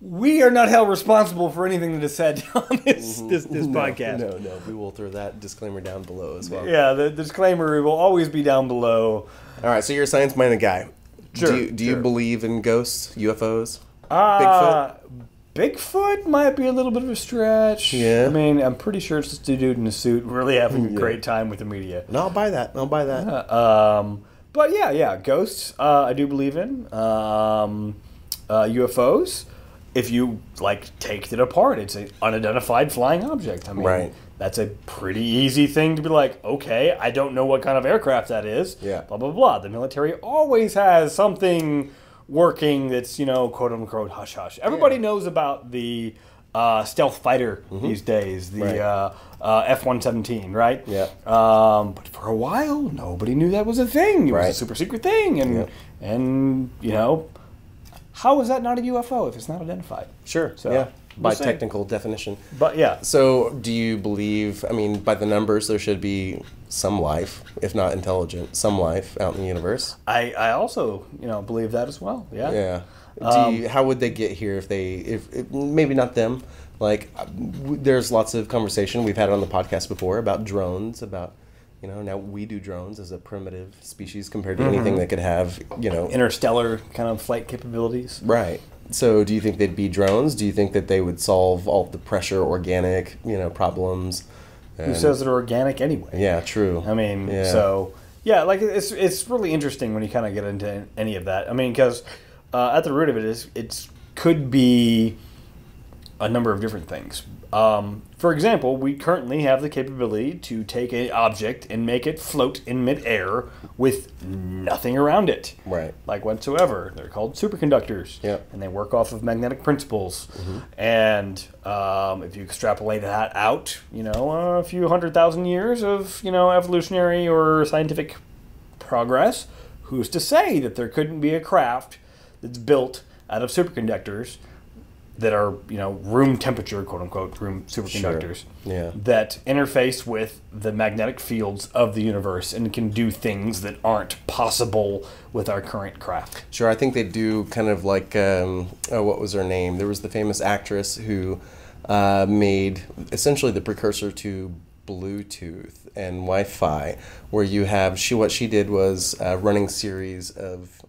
we are not held responsible for anything that is said on this podcast. No. We will throw that disclaimer down below as well. Yeah, the disclaimer will always be down below. All right, so you're a science-minded guy. Sure. Do you believe in ghosts, UFOs? Bigfoot? Bigfoot might be a little bit of a stretch. Yeah. I mean, I'm pretty sure it's just a dude in a suit really having a great time with the media. No, I'll buy that. But yeah, ghosts I do believe in. UFOs, if you take it apart, it's an unidentified flying object. I mean, that's a pretty easy thing to be like, okay, I don't know what kind of aircraft that is. Yeah. Blah, blah, blah. The military always has something working that's, quote unquote, hush hush. Everybody knows about the stealth fighter these days, the F-117, right? Yeah. But for a while, nobody knew that was a thing. It was a super secret thing, and how is that not a UFO if it's not identified? Sure. So, by technical definition. But yeah. So do you believe, by the numbers, there should be some life, if not intelligent, some life out in the universe? I also, believe that as well. Yeah. Yeah. How would they get here if maybe not them, there's lots of conversation we've had on the podcast before about drones, about, now we do drones as a primitive species compared to anything that could have, interstellar kind of flight capabilities. Right. So do you think they'd be drones? Do you think that they would solve all the pressure, organic, problems? Who says they're organic anyway? Yeah, true. I mean, it's really interesting when you kind of get into any of that. I mean, because at the root of it could be a number of different things. For example, we currently have the capability to take an object and make it float in midair with nothing around it. Right. Whatsoever. They're called superconductors. Yep. And they work off of magnetic principles. And if you extrapolate that out, a few 100,000 years of, evolutionary or scientific progress, who's to say that there couldn't be a craft that's built out of superconductors that are, room temperature, quote unquote, room superconductors, Yeah. that interface with the magnetic fields of the universe and can do things that aren't possible with our current craft. Sure, I think they do kind of like, what was her name? There was the famous actress who made essentially the precursor to Bluetooth and Wi-Fi, where you have, what she did was running series of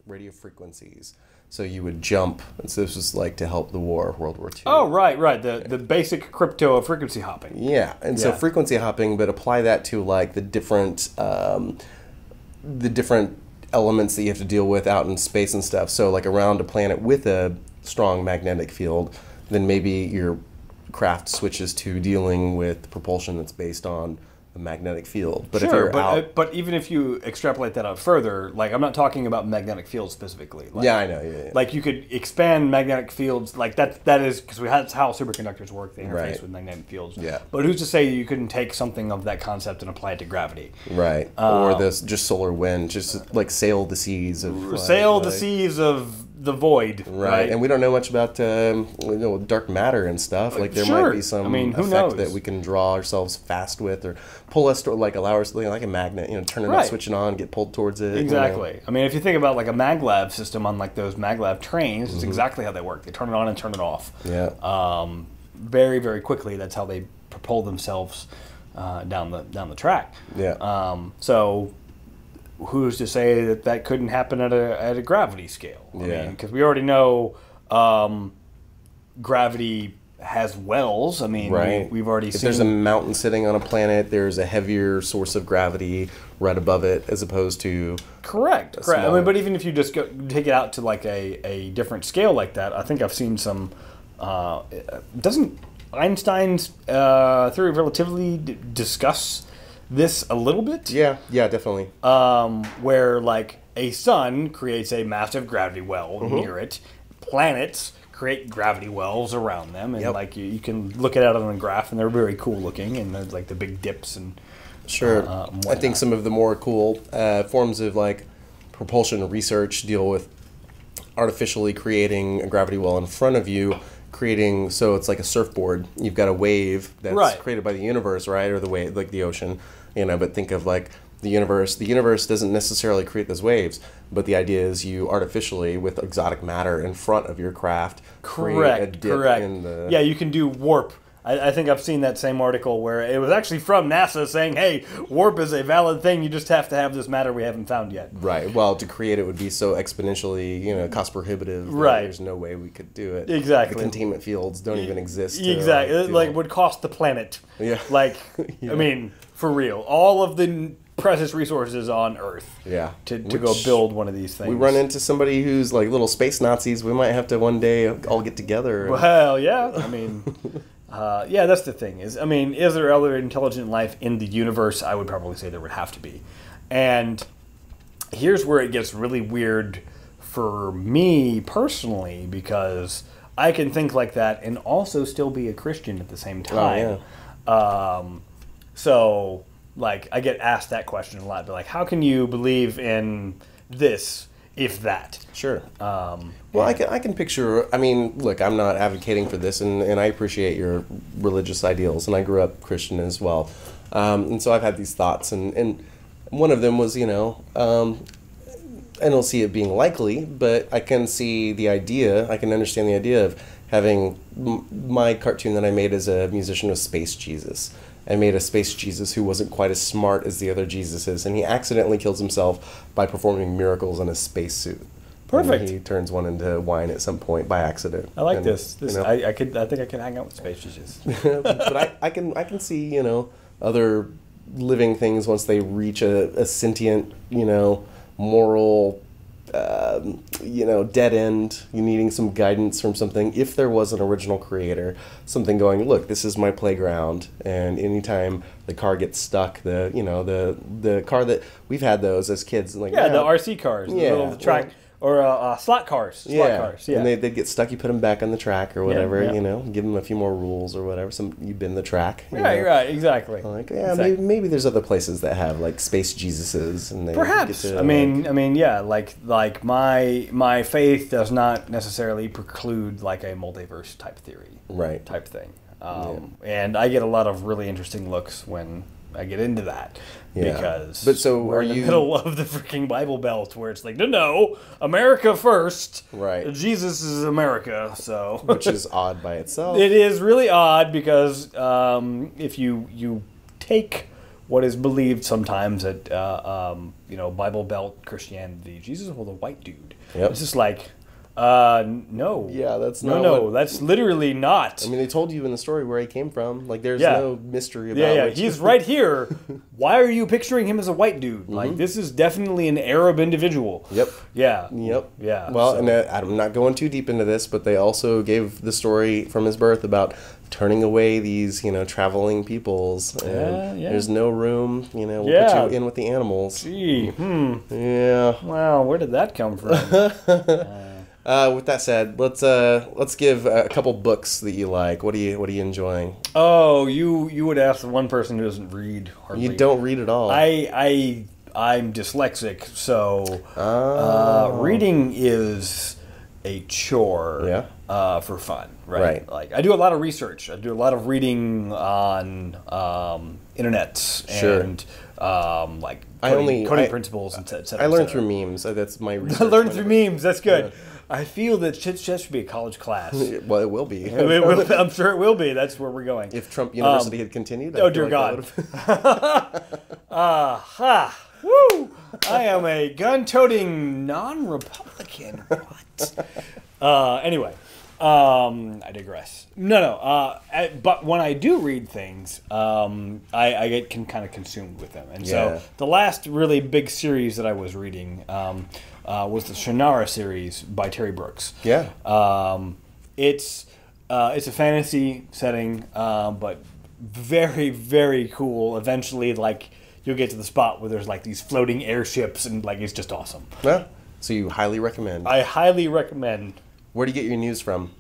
radio frequencies. So you would jump, and so this was like to help the war, World War II. Oh, right. The basic crypto of frequency hopping. Yeah, and so frequency hopping, but apply that to like the different elements that you have to deal with out in space and stuff. So like around a planet with a strong magnetic field, then maybe your craft switches to dealing with propulsion that's based on a magnetic field. But sure, if you're but even if you extrapolate that out further, like I'm not talking about magnetic fields specifically. Like, yeah, I know. Yeah. Like you could expand magnetic fields, like that is because that's how superconductors work. They interface with magnetic fields. Yeah. But who's to say you couldn't take something of that concept and apply it to gravity? Right. Or this just solar wind, just like sail the seas of the seas of the void. Right. And we don't know much about dark matter and stuff. Like there might be some who effect knows? that we can draw ourselves fast with, or pull us to, like allow us like a magnet. Turn it on, switch it on, get pulled towards it. Exactly. I mean, if you think about like a maglev system on like those maglev trains, it's exactly how they work. They turn it on and turn it off. Yeah. Very, very quickly. That's how they propel themselves down the track. Yeah. So who's to say that couldn't happen at a gravity scale? Yeah. Because we already know gravity has wells. I mean, right. we've already if seen. There's a mountain sitting on a planet, there's a heavier source of gravity right above it, as opposed to correct. I mean, but even if you just take it out to like a different scale like that, I think I've seen some. Doesn't Einstein's theory of relativity discuss this a little bit? Yeah, definitely. Where like a sun creates a massive gravity well near it, planets create gravity wells around them, and like you can look at it on a graph, and they're very cool looking, and there's like the big dips and sure. I think some of the more cool forms of like propulsion research deal with artificially creating a gravity well in front of you. So it's like a surfboard. You've got a wave that's created by the universe, right? Or the wave, like the ocean, But think of like the universe. The universe doesn't necessarily create those waves, but the idea is you artificially, with exotic matter in front of your craft, create a dip in the. Yeah, you can do warp. I think I've seen that same article where it was actually from NASA saying, hey, warp is a valid thing, you just have to have this matter we haven't found yet. Right. Well, to create it would be so exponentially, cost prohibitive. Right. There's no way we could do it. Exactly. The containment fields don't even exist. Exactly. It would cost the planet. Yeah. I mean, for real. All of the precious resources on Earth. Yeah. To go build one of these things. We run into somebody who's like little space Nazis. We might have to one day all get together. Well, yeah. I mean... that's the thing. Is there other intelligent life in the universe? I would probably say there would have to be. And here's where it gets really weird for me personally, because I can think like that and also still be a Christian at the same time. Oh, yeah. So, like, I get asked that question a lot. But, like, how can you believe in this if that? Sure. Well, I can picture. I mean, look, I'm not advocating for this, and I appreciate your religious ideals, and I grew up Christian as well, and so I've had these thoughts, and one of them was, I don't see it being likely, but I can see the idea. I can understand the idea of having my cartoon that I made as a musician was Space Jesus. I made a space Jesus who wasn't quite as smart as the other Jesuses, and he accidentally kills himself by performing miracles in a spacesuit. Perfect. And he turns one into wine at some point by accident. I like this. I think I can hang out with space Jesus. But I can see other living things once they reach a sentient moral dead end, you needing some guidance from something. If there was an original creator, something going, look, this is my playground, and anytime the car gets stuck, the car that we've had those as kids, like the RC cars, the little track. or slot cars. Slot cars. Yeah. And they'd get stuck. You put them back on the track or whatever. Yeah. You know, give them a few more rules or whatever. You bend the track. Right. Exactly. Like, yeah, Exactly. maybe there's other places that have like space Jesuses, and they Perhaps. get to, I mean, yeah. Like my faith does not necessarily preclude like a multiverse type theory. Right. Type thing. And I get a lot of really interesting looks when I get into that. Yeah. Because but so we're are in the you middle of the freaking Bible Belt where it's like, no, America first. Right. Jesus is America, so. which is odd by itself. It is really odd because if you take what is believed sometimes that Bible Belt Christianity, Jesus was a white dude. Yep. It's just like, no. Yeah, that's not. No, that's literally not. I mean, they told you in the story where he came from. Like, there's Yeah. no mystery about. Yeah, which- he's right here. Why are you picturing him as a white dude? Like, this is definitely an Arab individual. Yep. Yeah. Yep. Yeah. Well, so- and I'm not going too deep into this, but they also gave the story from his birth about turning away these, traveling peoples. And Yeah. there's no room. We'll Yeah. put you in with the animals. Gee. Yeah. Wow, where did that come from? With that said, let's give a couple books that you like. What are you enjoying? Oh, you would ask the one person who doesn't read hardly. You don't read at all. I'm dyslexic, so reading is a chore. Yeah. For fun, right? Right. Like I do a lot of research. I do a lot of reading on internets Sure. and like I coding principles and et cetera. I learned et cetera. through memes. That's my research. I learned through memes. That's good. Yeah. I feel that shit should be a college class. Well, it will be. I'm sure it will be. That's where we're going. If Trump University had continued. Oh dear God! Woo! I am a gun-toting non-Republican. What? Anyway, I digress. No. But when I do read things, I get kind of consumed with them, and Yeah. so the last really big series that I was reading was the Shannara series by Terry Brooks. Yeah. It's a fantasy setting, but very, very cool. Eventually, like, you'll get to the spot where there's like these floating airships, and like it's just awesome. Yeah. So you highly recommend. I highly recommend. Where do you get your news from?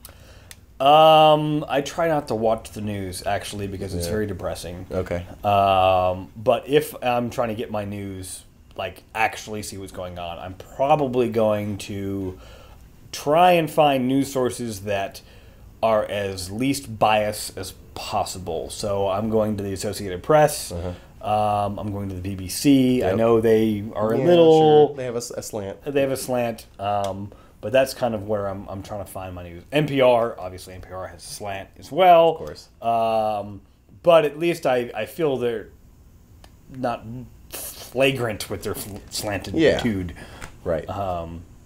I try not to watch the news actually because it's very depressing. Okay. But if I'm trying to get my news, like actually see what's going on, I'm probably going to try and find news sources that are as least biased as possible. So I'm going to the Associated Press. I'm going to the BBC. Yep. I know they are a Yeah, little. sure. They have a slant. They have a slant. But that's kind of where I'm trying to find my news. NPR, obviously NPR has a slant as well. Of course. But at least I feel they're not flagrant with their slanted tude. Right.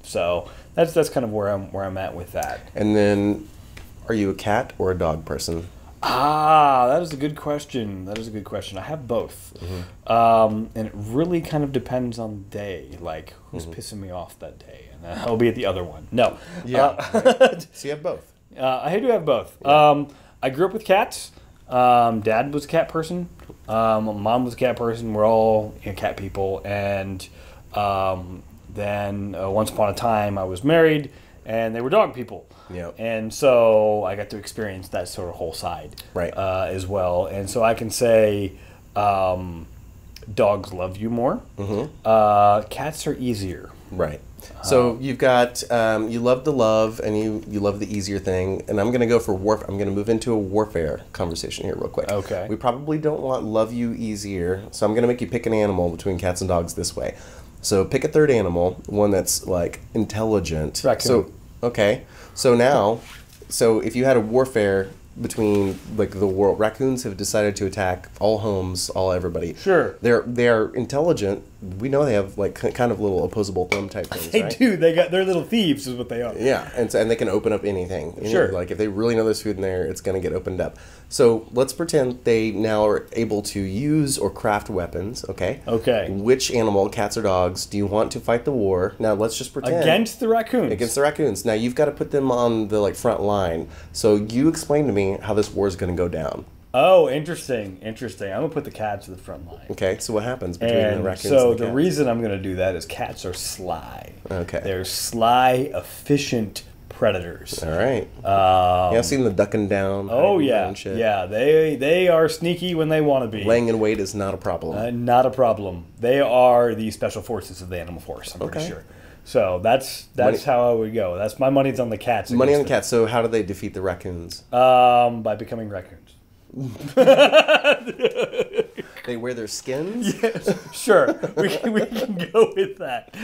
So that's kind of where I'm at with that. And then, are you a cat or a dog person? That is a good question. I have both. And it really kind of depends on the day, like who's pissing me off that day. And I'll be at the other one. No. Yeah. So you have both. I do have both. I grew up with cats. Dad was a cat person. Mom was a cat person. We're all cat people. And then once upon a time, I was married, and they were dog people. Yep. And so I got to experience that sort of whole side Right. as well. And so I can say dogs love you more. Cats are easier. Right. So you've got you love the love and you love the easier thing, and I'm going to go for I'm going to move into a warfare conversation here real quick. Okay. We probably don't want love you easier, so I'm going to make you pick an animal between cats and dogs this way. So pick a third animal, one that's like intelligent. Raccoon. So okay. So if you had a warfare between like the world, raccoons have decided to attack all homes, everybody. Sure. They are intelligent. We know they have like kind of little opposable thumb type things. They right? do. They're little thieves is what they are. Yeah, and they can open up anything. Sure. Like if they really know there's food in there, it's going to get opened up. So let's pretend they now are able to use or craft weapons. Okay. Okay. Which animal, cats or dogs, do you want to fight the war? Now let's just pretend Against the raccoons. against the raccoons. Now you've got to put them on the front line. So you explain to me how this war is going to go down. Oh, interesting. I'm gonna put the cats at the front line. Okay, so what happens between the And raccoons so and the the cats? reason I'm gonna do that is cats are sly. Okay. They're sly, efficient predators. All right. Yeah, I've seen the ducking down. Oh hiding yeah, and shit. yeah. They are sneaky when they want to be. Laying in wait is not a problem. Not a problem. They are the special forces of the animal force. I'm pretty Okay. sure. So that's how I would go. That's my money's on the cats. Money on the against cats. So how do they defeat the raccoons? them. By becoming raccoons. They wear their skins? Sure, we can go with that.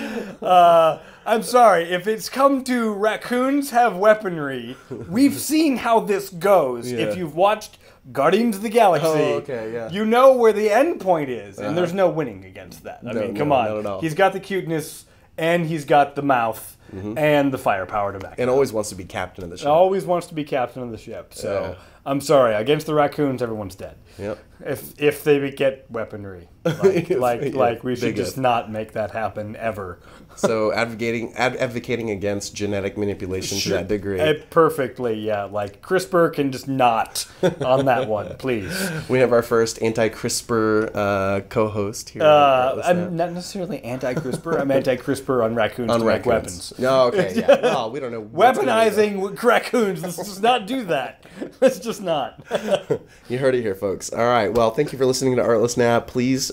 I'm sorry, if it's come to raccoons have weaponry, we've seen how this goes. Yeah. If you've watched Guardians of the Galaxy, Oh, okay, yeah. you know where the end point is, and there's no winning against that. I mean, come on. not at all. He's got the cuteness, and he's got the mouth, and the firepower to back it And up. always wants to be captain of the ship. Always wants to be captain of the ship. So Yeah. I'm sorry, against the raccoons, everyone's dead. Yep. If they get weaponry, like we should big just if. not make that happen ever. So advocating against genetic manipulation to that degree. Perfectly, yeah. Like CRISPR can just not on that one, please. We have our first anti-CRISPR co-host here. Artless I'm Nap. not necessarily anti-CRISPR. I'm anti-CRISPR on raccoons On to make raccoons. weapons. No, okay, yeah. Well, we don't know. what's gonna be Weaponizing raccoons. Let's just not do that. Let's just not. You heard it here, folks. All right. Well, thank you for listening to Artless Nap. Please,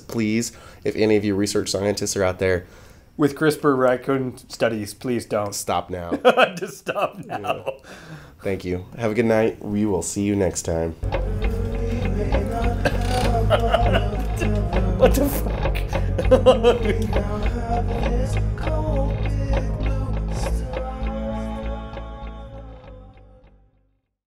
if any of you research scientists are out there, With CRISPR raccoon studies, please don't. stop now. Just stop now. Thank you. Have a good night. We will see you next time. What the fuck?